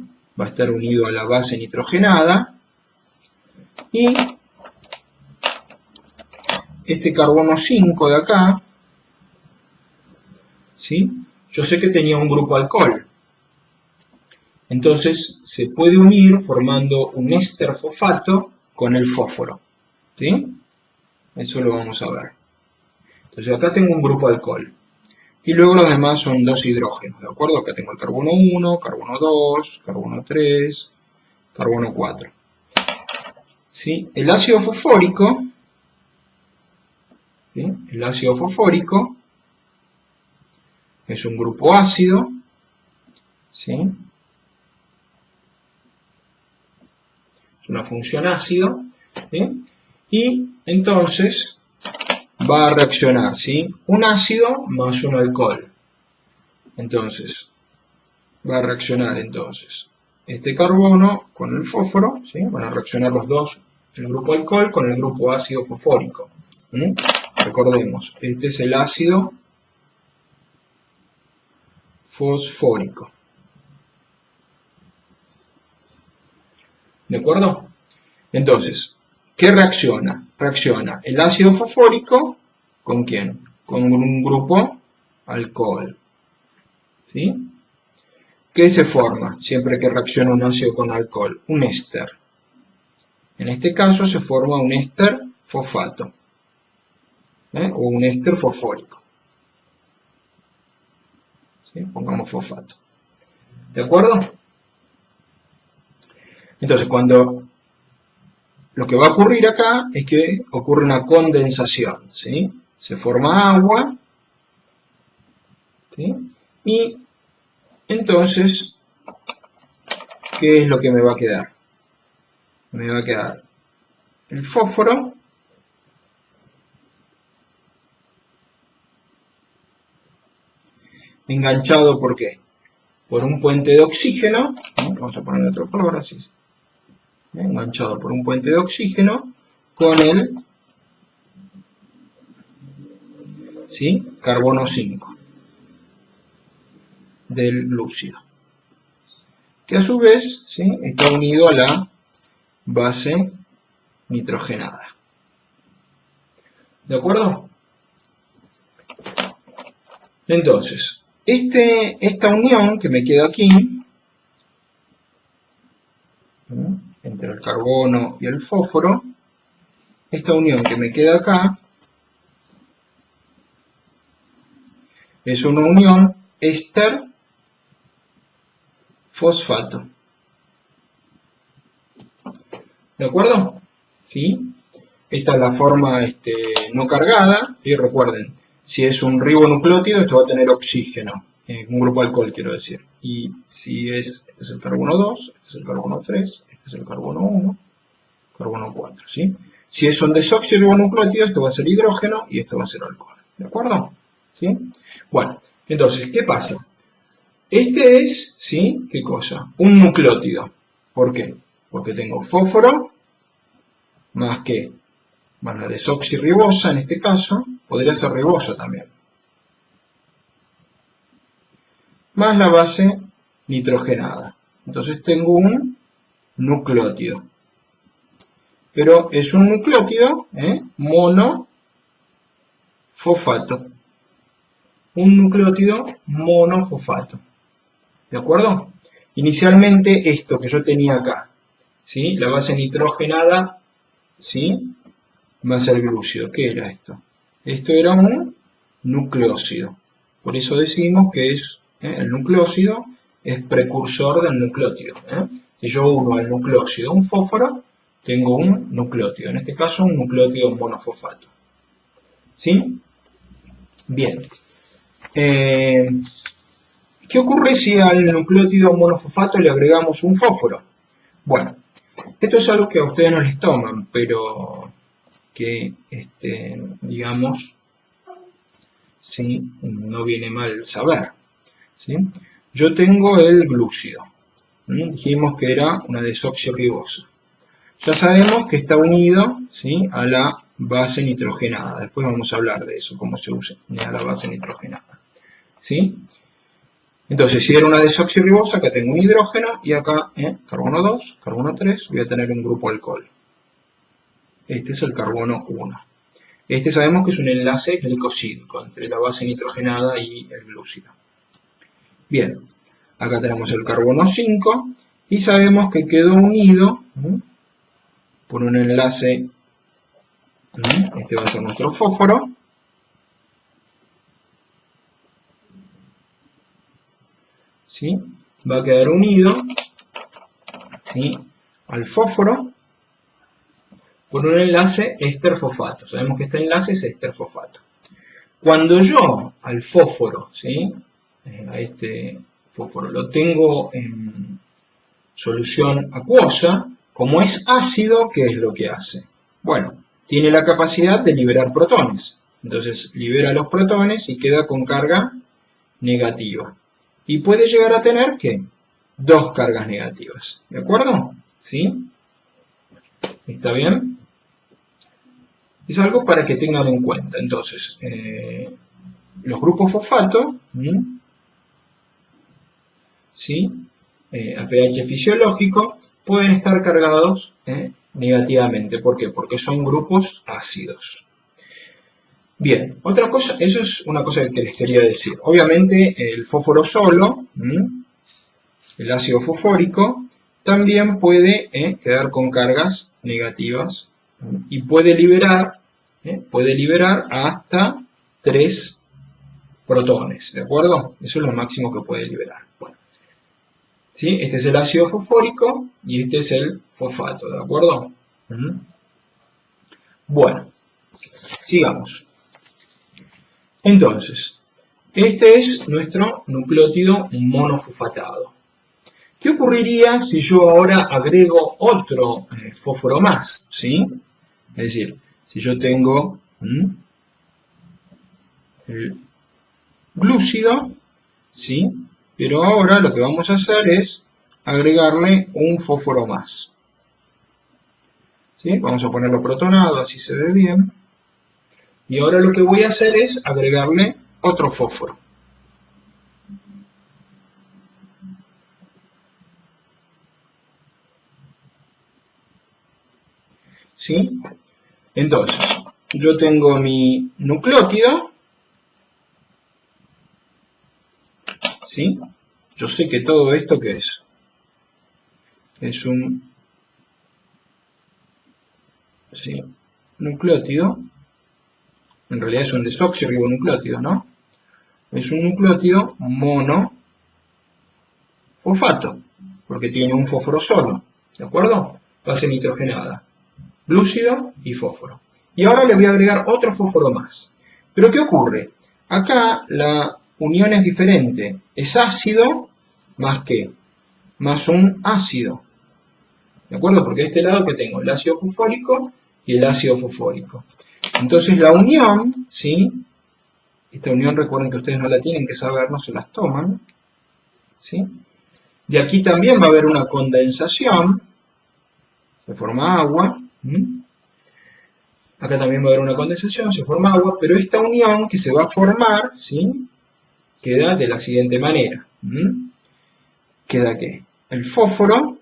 Va a estar unido a la base nitrogenada, y este carbono 5 de acá, ¿sí? Yo sé que tenía un grupo alcohol, entonces se puede unir formando un éster fosfato con el fósforo, ¿sí? Eso lo vamos a ver. Entonces acá tengo un grupo alcohol, y luego los demás son dos hidrógenos, ¿de acuerdo? Acá tengo el carbono 1, carbono 2, carbono 3, carbono 4. ¿Sí? El ácido fosfórico, ¿sí? El ácido fosfórico es un grupo ácido, ¿sí? Es una función ácido, ¿sí? Y entonces va a reaccionar, ¿sí? Un ácido más un alcohol. Entonces, va a reaccionar entonces este carbono con el fósforo, ¿sí? Van a reaccionar los dos, el grupo alcohol con el grupo ácido fosfórico. ¿Sí? Recordemos, este es el ácido fosfórico. ¿De acuerdo? Entonces, ¿qué reacciona? Reacciona el ácido fosfórico ¿con quién? Con un grupo alcohol. ¿Sí? ¿Qué se forma siempre que reacciona un ácido con alcohol? Un éster. En este caso se forma un éster fosfato, o un éster fosfórico. ¿Sí? Pongamos fosfato. ¿De acuerdo? Entonces, cuando lo que va a ocurrir acá es que ocurre una condensación, ¿sí? Se forma agua, ¿sí? Y entonces, ¿qué es lo que me va a quedar? Me va a quedar el fósforo enganchado, ¿por qué? Por un puente de oxígeno, ¿no? Vamos a poner otro color así, enganchado por un puente de oxígeno con el, ¿sí? Carbono 5 del lúcido, que a su vez, ¿sí? Está unido a la base nitrogenada. ¿De acuerdo? Entonces, esta unión que me queda aquí, entre el carbono y el fósforo, esta unión que me queda acá, es una unión éster fosfato. ¿De acuerdo? ¿Sí? Esta es la forma no cargada, ¿sí? Recuerden, si es un ribonucleótido, esto va a tener oxígeno, un grupo alcohol quiero decir. Y si este es el carbono 2, este es el carbono 3, este es el carbono 1, carbono 4, ¿sí? Si es un desoxirribonucleótido, esto va a ser hidrógeno y esto va a ser alcohol. ¿De acuerdo? ¿Sí? Bueno, entonces, ¿qué pasa? Este es, ¿sí? ¿Qué cosa? Un nucleótido. ¿Por qué? Porque tengo fósforo más que más la desoxirribosa en este caso, podría ser ribosa también, más la base nitrogenada. Entonces tengo un nucleótido. Pero es un nucleótido monofosfato. Un nucleótido monofosfato. ¿De acuerdo? Inicialmente esto que yo tenía acá, ¿sí? La base nitrogenada, ¿sí? Más el glúcido. ¿Qué era esto? Esto era un nucleócido. Por eso decimos que es el nucleócido es precursor del nucleótido. Si yo uno al nucleócido un fósforo, tengo un nucleótido. En este caso, un nucleótido monofosfato. ¿Sí? Bien. ¿Qué ocurre si al nucleótido monofosfato le agregamos un fósforo? Bueno, esto es algo que a ustedes no les toman, pero que, digamos, ¿sí? No viene mal saber. ¿Sí? Yo tengo el glúcido. Dijimos que era una desoxirribosa. Ya sabemos que está unido, ¿sí? A la base nitrogenada. Después vamos a hablar de eso, cómo se usa a la base nitrogenada. ¿Sí? Entonces, si era una desoxirribosa, acá tengo un hidrógeno y acá, carbono 2, carbono 3, voy a tener un grupo alcohol. Este es el carbono 1. Este sabemos que es un enlace glicosídico entre la base nitrogenada y el glúcido. Bien, acá tenemos el carbono 5 y sabemos que quedó unido por un enlace, este va a ser nuestro fósforo, ¿sí? Va a quedar unido, ¿sí? Al fósforo por un enlace éster-fosfato. Sabemos que este enlace es éster-fosfato. Cuando yo al fósforo, ¿sí? A este fósforo lo tengo en solución acuosa, como es ácido, ¿qué es lo que hace? Bueno, tiene la capacidad de liberar protones. Entonces libera los protones y queda con carga negativa. Y puede llegar a tener, ¿qué? 2 cargas negativas. ¿De acuerdo? ¿Sí? ¿Está bien? Es algo para que tengan en cuenta. Entonces, los grupos fosfato, ¿sí? A pH fisiológico, pueden estar cargados negativamente. ¿Por qué? Porque son grupos ácidos. Bien, otra cosa, eso es una cosa que les quería decir. Obviamente el fósforo solo, el ácido fosfórico, también puede quedar con cargas negativas y puede liberar hasta 3 protones, ¿de acuerdo? Eso es lo máximo que puede liberar. Bueno, ¿sí? Este es el ácido fosfórico y este es el fosfato, ¿de acuerdo? Bueno, sigamos. Entonces, este es nuestro nucleótido monofosfatado. ¿Qué ocurriría si yo ahora agrego otro fósforo más? ¿Sí? Es decir, si yo tengo el glúcido, ¿sí? Pero ahora lo que vamos a hacer es agregarle un fósforo más. ¿Sí? Vamos a ponerlo protonado, así se ve bien. Y ahora lo que voy a hacer es agregarle otro fósforo. ¿Sí? Entonces, yo tengo mi nucleótido, ¿sí? Yo sé que todo esto, ¿qué es? Es un nucleótido, en realidad es un desoxirribonucleótido, ¿no? Es un nucleótido monofosfato, porque tiene un fósforo solo, ¿de acuerdo? Base nitrogenada, glúcido y fósforo. Y ahora le voy a agregar otro fósforo más. Pero ¿qué ocurre? Acá la unión es diferente. Es ácido más ¿qué? Más un ácido. ¿De acuerdo? Porque de este lado que tengo el ácido fosfórico y el ácido fosfórico. Entonces la unión, ¿sí? Esta unión recuerden que ustedes no la tienen que saber, no se las toman. ¿Sí? De aquí también va a haber una condensación. Se forma agua. Acá también va a haber una condensación, se forma agua, pero esta unión que se va a formar, ¿sí? Queda de la siguiente manera. Queda ¿qué? El fósforo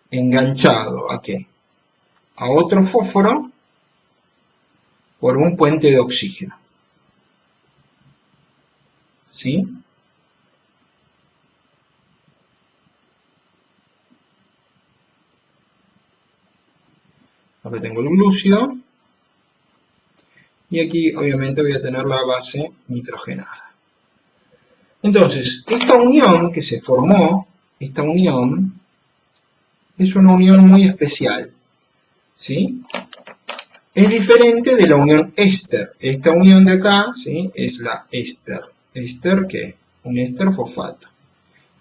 enganchado ¿a qué? A otro fósforo por un puente de oxígeno. ¿Sí? Acá tengo el glúcido. Y aquí obviamente voy a tener la base nitrogenada. Entonces, esta unión que se formó, esta unión, es una unión muy especial. ¿Sí? es diferente de la unión éster. Esta unión de acá, ¿sí?, es la éster. ¿Éster qué? Un éster fosfato.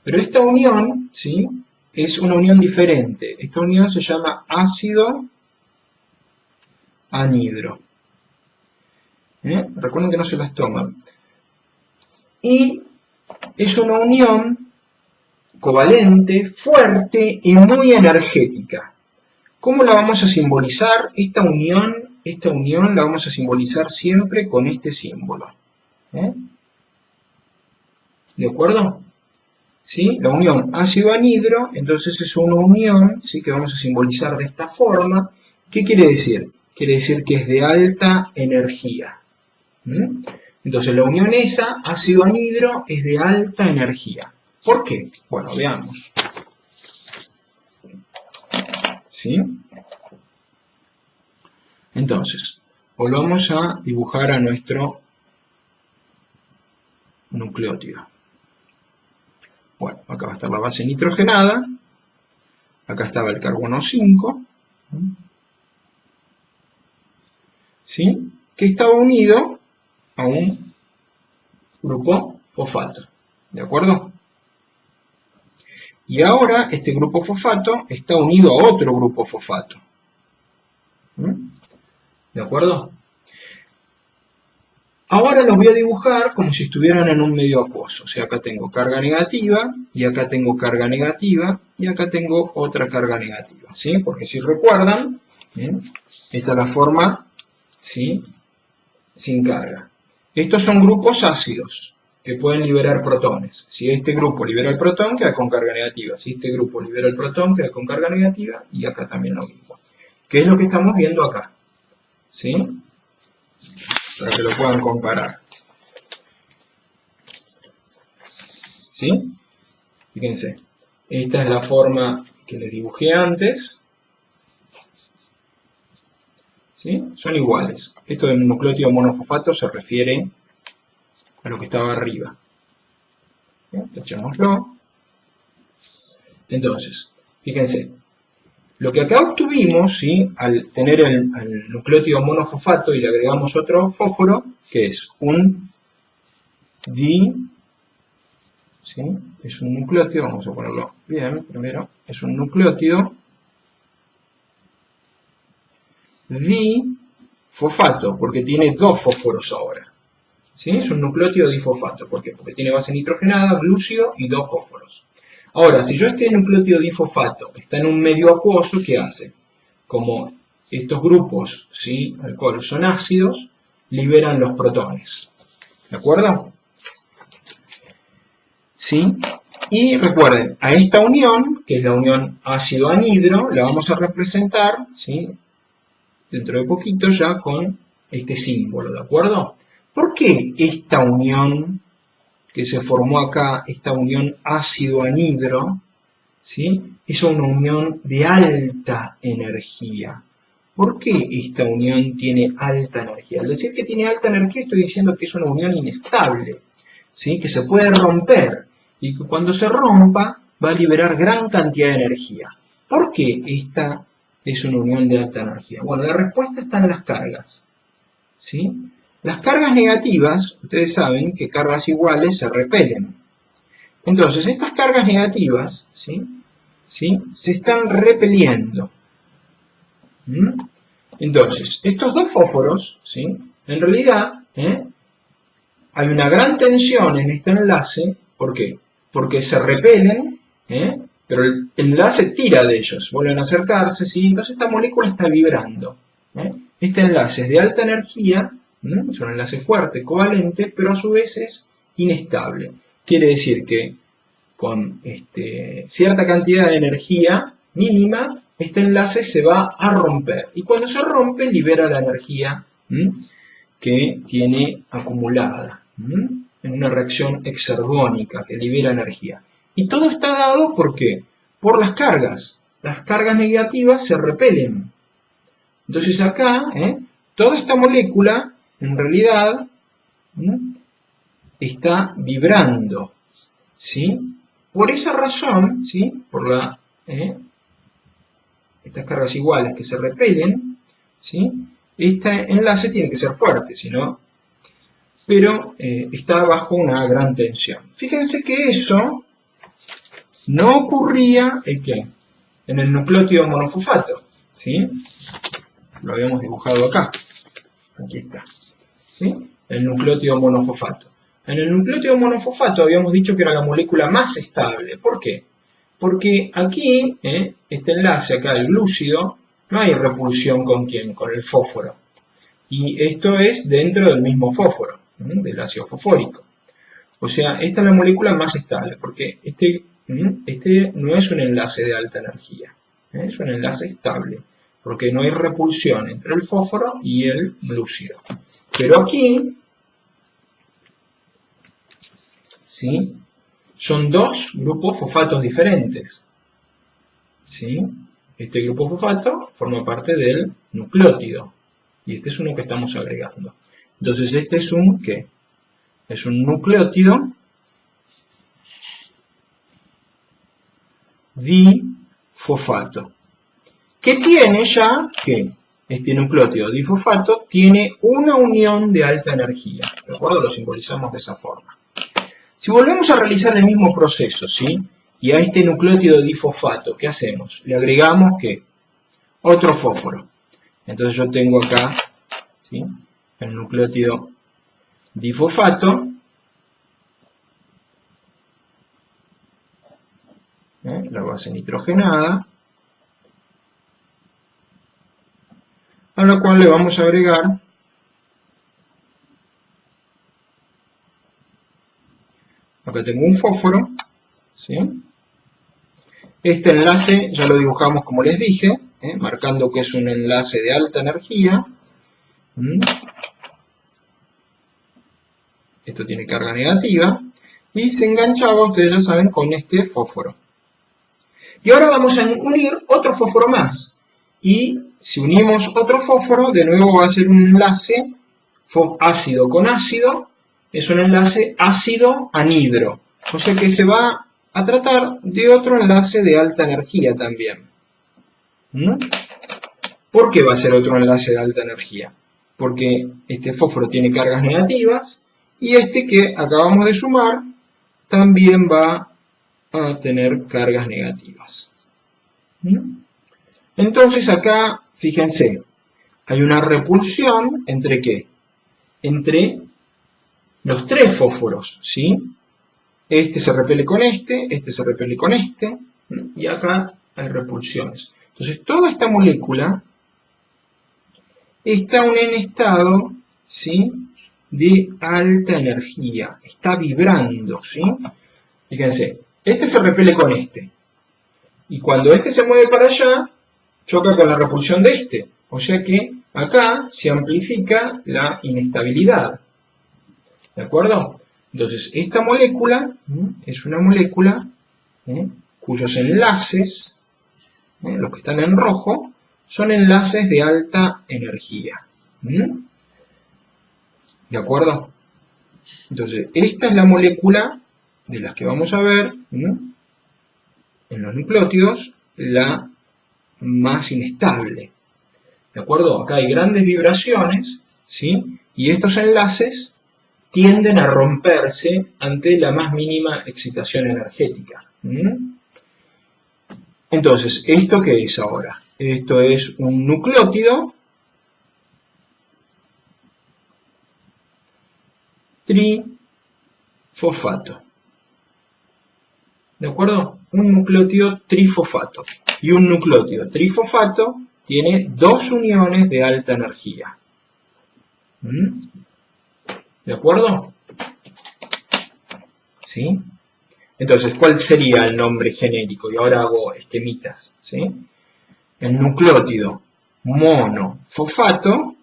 Pero esta unión, ¿sí?, es una unión diferente. Esta unión se llama ácido anhidro. Recuerden que no se las toman. Y es una unión covalente, fuerte y muy energética. ¿Cómo la vamos a simbolizar? Esta unión la vamos a simbolizar siempre con este símbolo. ¿De acuerdo? ¿Sí? La unión ácido anhidro, entonces es una unión, ¿sí?, que vamos a simbolizar de esta forma. ¿Qué quiere decir? Quiere decir que es de alta energía. Entonces la unión esa, ácido anhidro, es de alta energía. ¿Por qué? Bueno, veamos. ¿Sí? Entonces, volvamos a dibujar a nuestro nucleótido. Bueno, acá va a estar la base nitrogenada, acá estaba el carbono 5, ¿sí?, que estaba unido a un grupo fosfato, ¿de acuerdo? Y ahora este grupo fosfato está unido a otro grupo fosfato, ¿de acuerdo? Ahora los voy a dibujar como si estuvieran en un medio acuoso. O sea, acá tengo carga negativa, y acá tengo carga negativa, y acá tengo otra carga negativa, ¿sí? Porque si recuerdan, esta es la forma, ¿sí?, sin carga. Estos son grupos ácidos que pueden liberar protones. Si este grupo libera el protón, queda con carga negativa. Si este grupo libera el protón, queda con carga negativa, y acá también lo mismo. ¿Qué es lo que estamos viendo acá? ¿Sí? Para que lo puedan comparar. ¿Sí? Fíjense, esta es la forma que les dibujé antes. ¿Sí? Son iguales. Esto del nucleótido monofosfato se refiere a lo que estaba arriba. Tachémoslo. Entonces, fíjense, lo que acá obtuvimos, ¿sí?, al tener el nucleótido monofosfato y le agregamos otro fósforo, que es un ¿sí?, es un nucleótido, vamos a ponerlo bien primero, es un nucleótido difosfato, porque tiene dos fósforos ahora. ¿Sí? Es un nucleótido difosfato. ¿Por qué? Porque tiene base nitrogenada, glúcido y dos fósforos. Ahora, si yo este nucleótido difosfato está en un medio acuoso, ¿qué hace? Como estos grupos, ¿sí?, alcohol son ácidos, liberan los protones. ¿De acuerdo? ¿Sí? Y recuerden, a esta unión, que es la unión ácido anhidro, la vamos a representar, ¿sí?, dentro de poquito ya con este símbolo, ¿de acuerdo? ¿Por qué esta unión que se formó acá, esta unión ácido anhidro, ¿sí?, es una unión de alta energía? ¿Por qué esta unión tiene alta energía? Al decir que tiene alta energía estoy diciendo que es una unión inestable, ¿sí?, que se puede romper, y que cuando se rompa va a liberar gran cantidad de energía. ¿Por qué esta es una unión de alta energía? Bueno, la respuesta está en las cargas, ¿sí? Las cargas negativas, ustedes saben que cargas iguales se repelen. Entonces, estas cargas negativas, ¿sí?, se están repeliendo. Entonces, estos dos fósforos, ¿sí?, en realidad, hay una gran tensión en este enlace. ¿Por qué? Porque se repelen, pero el enlace tira de ellos, vuelven a acercarse, ¿sí? Entonces esta molécula está vibrando. Este enlace es de alta energía, es un enlace fuerte, covalente, pero a su vez es inestable. Quiere decir que con cierta cantidad de energía mínima, este enlace se va a romper. Y cuando se rompe, libera la energía que tiene acumulada en una reacción exergónica que libera energía. Y todo está dado ¿por qué? Por las cargas. Las cargas negativas se repelen. Entonces acá, toda esta molécula, en realidad, está vibrando, ¿sí? Por esa razón, ¿sí?, por estas cargas iguales que se repelen, ¿sí?, este enlace tiene que ser fuerte, si no, pero está bajo una gran tensión. Fíjense que eso no ocurría ¿en qué? En el nucleótido monofosfato, ¿sí? Lo habíamos dibujado acá. Aquí está, ¿sí? El nucleótido monofosfato. En el nucleótido monofosfato habíamos dicho que era la molécula más estable. ¿Por qué? Porque aquí, este enlace acá, el glúcido, no hay repulsión con ¿quién? Con el fósforo. Y esto es dentro del mismo fósforo, del ácido fosfórico. O sea, esta es la molécula más estable, porque este no es un enlace de alta energía, es un enlace estable, porque no hay repulsión entre el fósforo y el glúcido. Pero aquí, ¿sí? Son dos grupos fosfatos diferentes, ¿sí? Este grupo fosfato forma parte del nucleótido, y este es uno que estamos agregando. Entonces este es un, ¿qué? Es un nucleótido difosfato, que tiene ya, que este nucleótido difosfato tiene una unión de alta energía, ¿de acuerdo? Lo simbolizamos de esa forma. Si volvemos a realizar el mismo proceso, ¿sí? Y a este nucleótido difosfato, ¿qué hacemos? Le agregamos, ¿qué? Otro fósforo. Entonces yo tengo acá, ¿sí? El nucleótido difosfato, la base nitrogenada, a la cual le vamos a agregar acá tengo un fósforo, ¿sí? Este enlace ya lo dibujamos como les dije, marcando que es un enlace de alta energía. Esto tiene carga negativa y se enganchaba, ustedes ya saben, con este fósforo. Y ahora vamos a unir otro fósforo más. Y si unimos otro fósforo, de nuevo va a ser un enlace ácido con ácido, es un enlace ácido anhidro. O sea que se va a tratar de otro enlace de alta energía también. ¿Por qué va a ser otro enlace de alta energía? Porque este fósforo tiene cargas negativas y este que acabamos de sumar también va a tener cargas negativas. Entonces acá, fíjense, hay una repulsión entre ¿qué? Entre los tres fósforos, ¿sí? Este se repele con este se repele con este, y acá hay repulsiones. Entonces toda esta molécula está en estado, ¿sí? De alta energía, está vibrando, ¿sí? Fíjense, este se repele con este, y cuando este se mueve para allá, choca con la repulsión de este, o sea que acá se amplifica la inestabilidad, ¿de acuerdo? Entonces, esta molécula es una molécula cuyos enlaces, los que están en rojo, son enlaces de alta energía. ¿De acuerdo? Entonces, esta es la molécula de las que vamos a ver en los nucleótidos, la más inestable. ¿De acuerdo? Acá hay grandes vibraciones, ¿sí? Y estos enlaces tienden a romperse ante la más mínima excitación energética. Entonces, ¿esto qué es ahora? Esto es un nucleótido trifosfato. ¿De acuerdo? Un nucleótido trifosfato. Y un nucleótido trifosfato tiene dos uniones de alta energía. ¿De acuerdo? ¿Sí? Entonces, ¿cuál sería el nombre genérico? Y ahora hago esquemitas, ¿sí? El nucleótido monofosfato,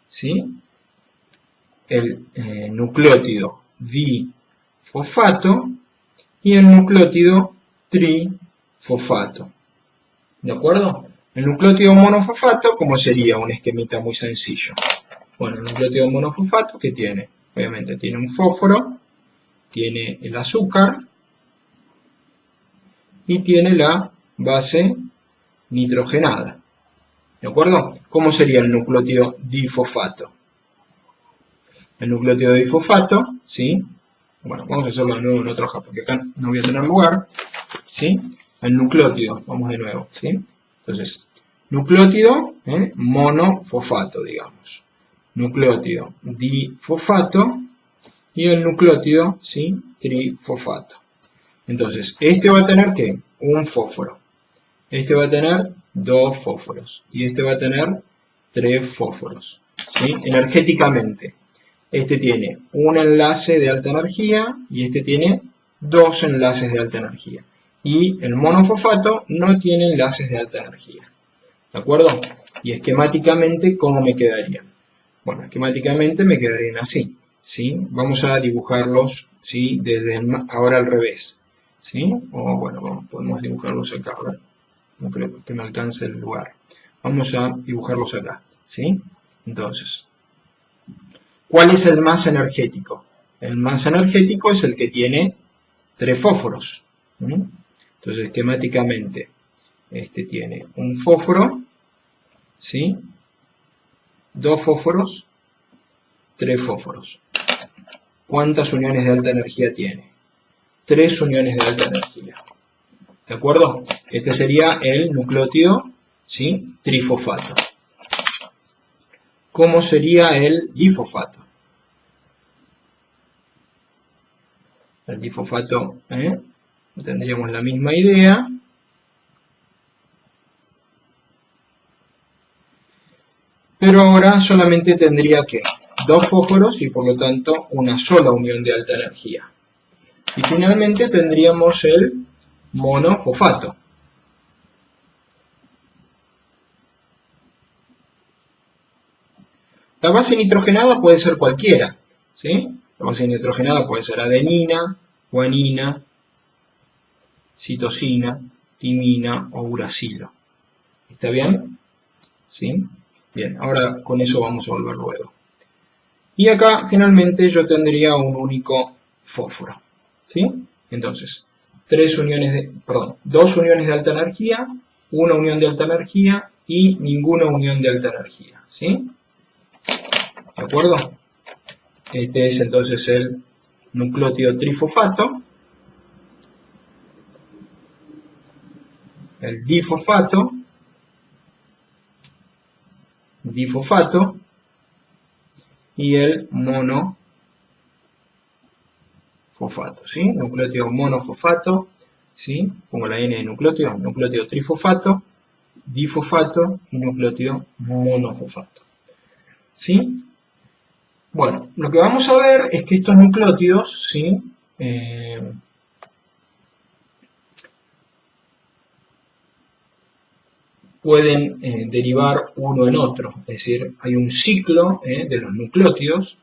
¿sí? El nucleótido difosfato y el nucleótido trifosfato. ¿De acuerdo? El nucleótido monofosfato, ¿cómo sería? Un esquemita muy sencillo. Bueno, el nucleótido monofosfato, ¿qué tiene? Obviamente tiene un fósforo, tiene el azúcar y tiene la base nitrogenada. ¿De acuerdo? ¿Cómo sería el nucleótido difosfato? El nucleótido difosfato, ¿sí? Bueno, vamos a hacerlo de nuevo en otra hoja porque acá no voy a tener lugar, ¿sí? El nucleótido, vamos de nuevo, ¿sí? Entonces, nucleótido monofosfato, digamos. Nucleótido difosfato y el nucleótido, ¿sí? Trifosfato. Entonces, este va a tener, ¿qué? Un fósforo. Este va a tener 2 fósforos. Y este va a tener 3 fósforos. ¿Sí? Energéticamente, este tiene un enlace de alta energía y este tiene 2 enlaces de alta energía. Y el monofosfato no tiene enlaces de alta energía. ¿De acuerdo? Y esquemáticamente, ¿cómo me quedarían? Bueno, esquemáticamente me quedarían así. ¿Sí? Vamos a dibujarlos, ¿sí? Desde ahora al revés. ¿Sí? O bueno, podemos dibujarlos acá. ¿Verdad? No creo que me alcance el lugar. Vamos a dibujarlos acá. ¿Sí? Entonces, ¿cuál es el más energético? El más energético es el que tiene 3 fósforos. Entonces, esquemáticamente, este tiene un fósforo, ¿sí? 2 fósforos, 3 fósforos. ¿Cuántas uniones de alta energía tiene? 3 uniones de alta energía. ¿De acuerdo? Este sería el nucleótido, ¿sí? Trifosfato. ¿Cómo sería el difosfato? El difosfato, tendríamos la misma idea. Pero ahora solamente tendría que 2 fósforos y por lo tanto una sola unión de alta energía. Y finalmente tendríamos el monofosfato. La base nitrogenada puede ser cualquiera, ¿sí? La base nitrogenada puede ser adenina, guanina, citosina, timina o uracilo. ¿Está bien? ¿Sí? Bien, ahora con eso vamos a volver luego. Y acá finalmente yo tendría un único fósforo, ¿sí? Entonces, 2 uniones de alta energía, una unión de alta energía y ninguna unión de alta energía, ¿sí? ¿De acuerdo? Este es entonces el nucleótido trifosfato, el difosfato, y el monofosfato, ¿sí? Nucleótido monofosfato, ¿sí? Pongo la N de nucleótido trifosfato, difosfato y nucleótido monofosfato, ¿sí? Bueno, lo que vamos a ver es que estos nucleótidos, ¿sí? Pueden derivar uno en otro, es decir, hay un ciclo de los nucleótidos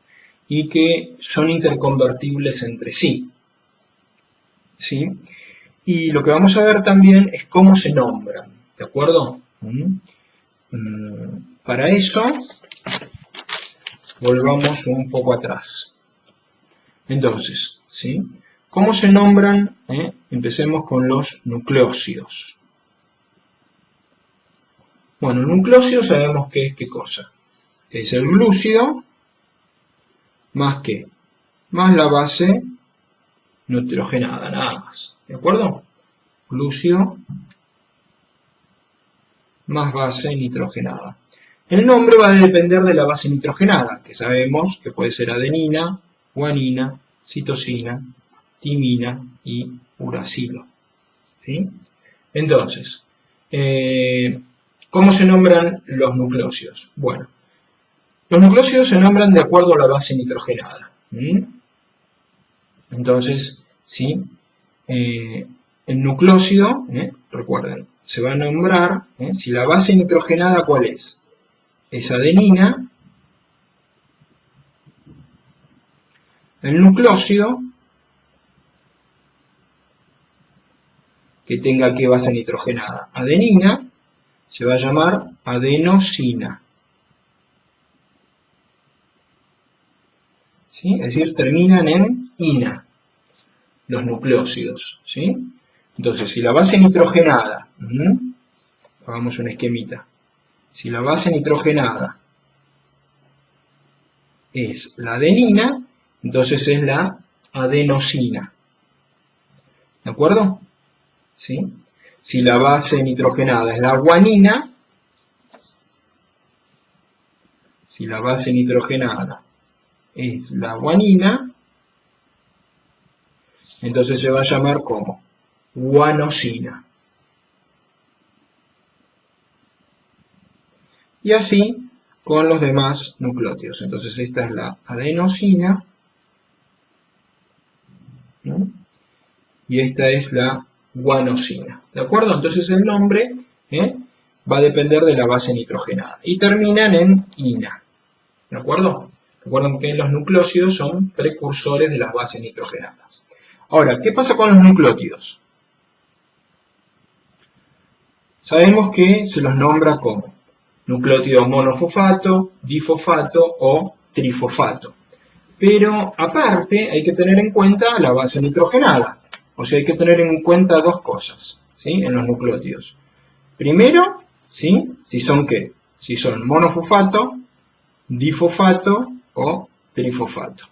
y que son interconvertibles entre sí, ¿sí? Y lo que vamos a ver también es cómo se nombran, ¿de acuerdo? Para eso, volvamos un poco atrás. Entonces, ¿sí? ¿Cómo se nombran? Empecemos con los nucleósidos. Bueno, el nucleósido sabemos que es qué cosa. Es el glúcido más qué, más la base nitrogenada, nada más. ¿De acuerdo? Glúcido más base nitrogenada. El nombre va a depender de la base nitrogenada, que sabemos que puede ser adenina, guanina, citosina, timina y uracilo. ¿Sí? Entonces, ¿cómo se nombran los nucleósidos? Bueno, los nucleósidos se nombran de acuerdo a la base nitrogenada. Entonces, ¿sí? El nucleósido, recuerden, se va a nombrar, si la base nitrogenada, ¿cuál es? Es adenina. El nucleósido que tenga ¿qué base nitrogenada? Adenina, se va a llamar adenosina. ¿Sí? Es decir, terminan en ina los nucleósidos. ¿Sí? Entonces, si la base nitrogenada, hagamos un esquemita. Si la base nitrogenada es la adenina, entonces es la adenosina. ¿De acuerdo? ¿Sí? Si la base nitrogenada es la guanina, si la base nitrogenada es la guanina, entonces se va a llamar como guanosina. Y así con los demás nucleótidos. Entonces esta es la adenosina, ¿no? Y esta es la guanosina. ¿De acuerdo? Entonces el nombre va a depender de la base nitrogenada. Y terminan en ina. ¿De acuerdo? Recuerden que los nucleósidos son precursores de las bases nitrogenadas. Ahora, ¿qué pasa con los nucleótidos? Sabemos que se los nombra como nucleótido monofosfato, difosfato o trifosfato. Pero aparte hay que tener en cuenta la base nitrogenada. O sea, hay que tener en cuenta dos cosas, ¿sí? En los nucleótidos. Primero, ¿sí? Si son ¿qué? Si son monofosfato, difosfato o trifosfato.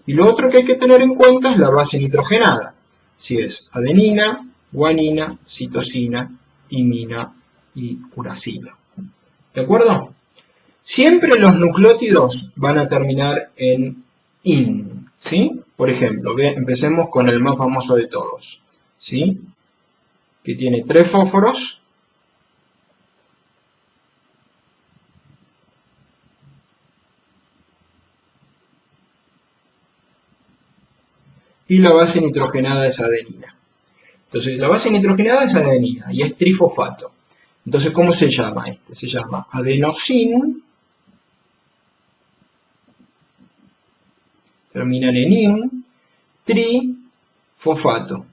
Y lo otro que hay que tener en cuenta es la base nitrogenada. Si es adenina, guanina, citosina, timina y uracilo. ¿De acuerdo? Siempre los nucleótidos van a terminar en in, ¿sí? Por ejemplo, empecemos con el más famoso de todos, ¿sí? Que tiene 3 fósforos y la base nitrogenada es adenina. Entonces, la base nitrogenada es adenina y es trifosfato. Entonces, ¿cómo se llama este? Se llama adenosin, terminan en in, trifosfato.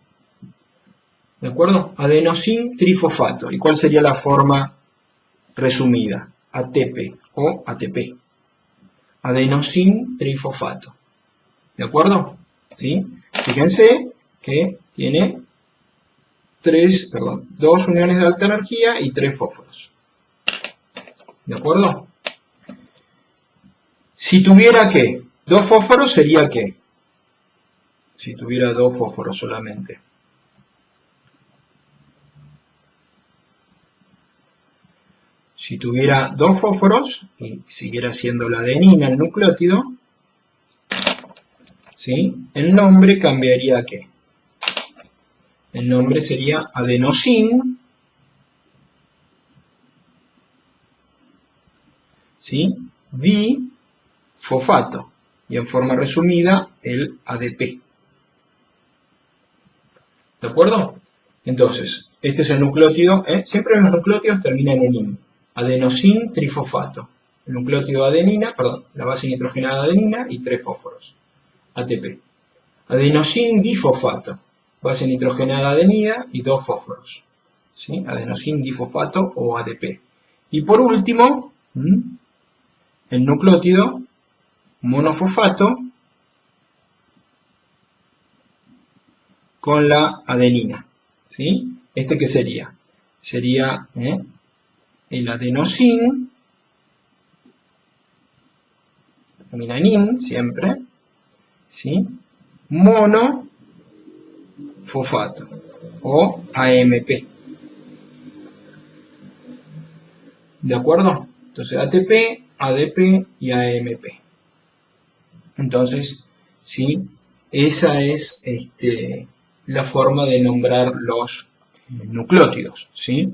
¿De acuerdo? Adenosin trifosfato. ¿Y cuál sería la forma resumida? ATP o ATP. Adenosin trifosfato. ¿De acuerdo? ¿Sí? Fíjense que tiene 2 uniones de alta energía y 3 fósforos. ¿De acuerdo? Si tuviera ¿qué? 2 fósforos sería ¿qué? Si tuviera 2 fósforos solamente. Si tuviera 2 fósforos y siguiera siendo la adenina el nucleótido, ¿sí? El nombre cambiaría a ¿qué? El nombre sería adenosin, ¿sí? Difosfato. Y en forma resumida, el ADP. ¿De acuerdo? Entonces, este es el nucleótido. Siempre los nucleótidos terminan en in. Adenosin trifosfato. El nucleótido de adenina, la base nitrogenada de adenina y 3 fósforos. ATP. Adenosin difosfato. Base nitrogenada de adenina y 2 fósforos. ¿Sí? Adenosin difosfato o ADP. Y por último, el nucleótido monofosfato con la adenina. ¿Sí? ¿Este qué sería? Sería el adenosin, termina en in siempre, ¿sí? Monofosfato o AMP. ¿De acuerdo? Entonces ATP, ADP y AMP. Entonces, sí, esa es la forma de nombrar los nucleótidos, ¿sí?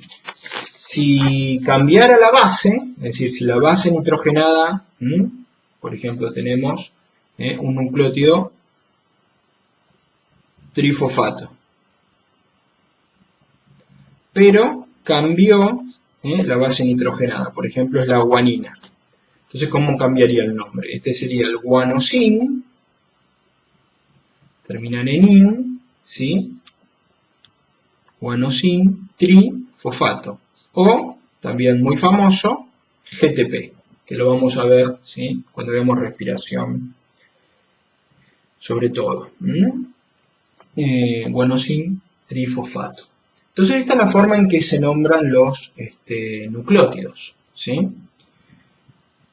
Si cambiara la base, es decir, si la base nitrogenada, por ejemplo, tenemos un nucleótido trifosfato, pero cambió la base nitrogenada, por ejemplo, es la guanina. Entonces, ¿cómo cambiaría el nombre? Este sería el guanosin, terminan en in, ¿sí? Guanosin trifosfato. O, también muy famoso, GTP, que lo vamos a ver, ¿sí? Cuando veamos respiración, sobre todo. Guanosin trifosfato. Entonces, esta es la forma en que se nombran los nucleótidos. ¿sí?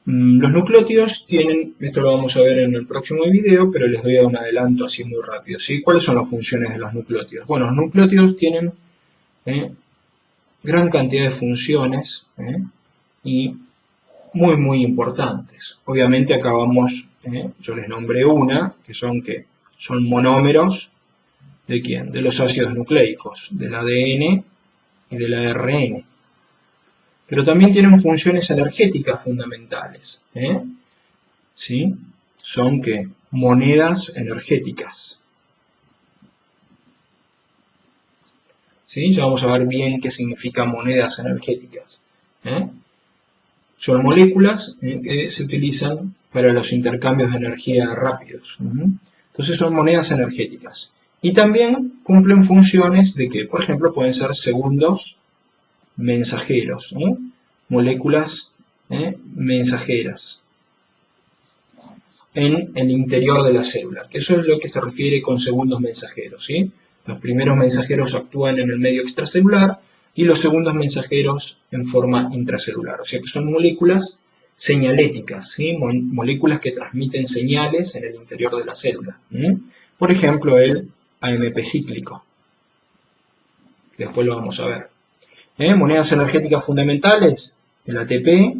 Los nucleótidos tienen, esto lo vamos a ver en el próximo video, pero les doy un adelanto así muy rápido, ¿sí? ¿Cuáles son las funciones de los nucleótidos? Bueno, los nucleótidos tienen gran cantidad de funciones y muy importantes. Obviamente acá vamos, yo les nombré una, que son monómeros, ¿de quién? De los ácidos nucleicos, del ADN y del ARN. Pero también tienen funciones energéticas fundamentales. ¿Sí? Son ¿qué? Monedas energéticas. ¿Sí? Ya vamos a ver bien qué significan monedas energéticas. Son moléculas que se utilizan para los intercambios de energía rápidos. Entonces son monedas energéticas. Y también cumplen funciones de que, por ejemplo, pueden ser segundos mensajeros, moléculas mensajeras en el interior de la célula, que eso es lo que se refiere con segundos mensajeros, ¿sí? Los primeros mensajeros actúan en el medio extracelular y los segundos mensajeros en forma intracelular, o sea que son moléculas señaléticas, ¿sí? Moléculas que transmiten señales en el interior de la célula. Por ejemplo, el AMP cíclico, después lo vamos a ver. Monedas energéticas fundamentales, el ATP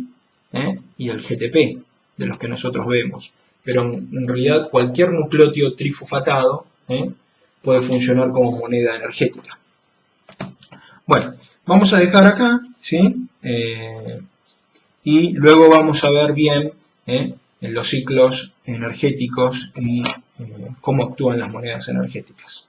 y el GTP, de los que nosotros vemos. Pero en realidad cualquier nucleótido trifosfatado puede funcionar como moneda energética. Bueno, vamos a dejar acá, ¿sí? Y luego vamos a ver bien en los ciclos energéticos y cómo actúan las monedas energéticas.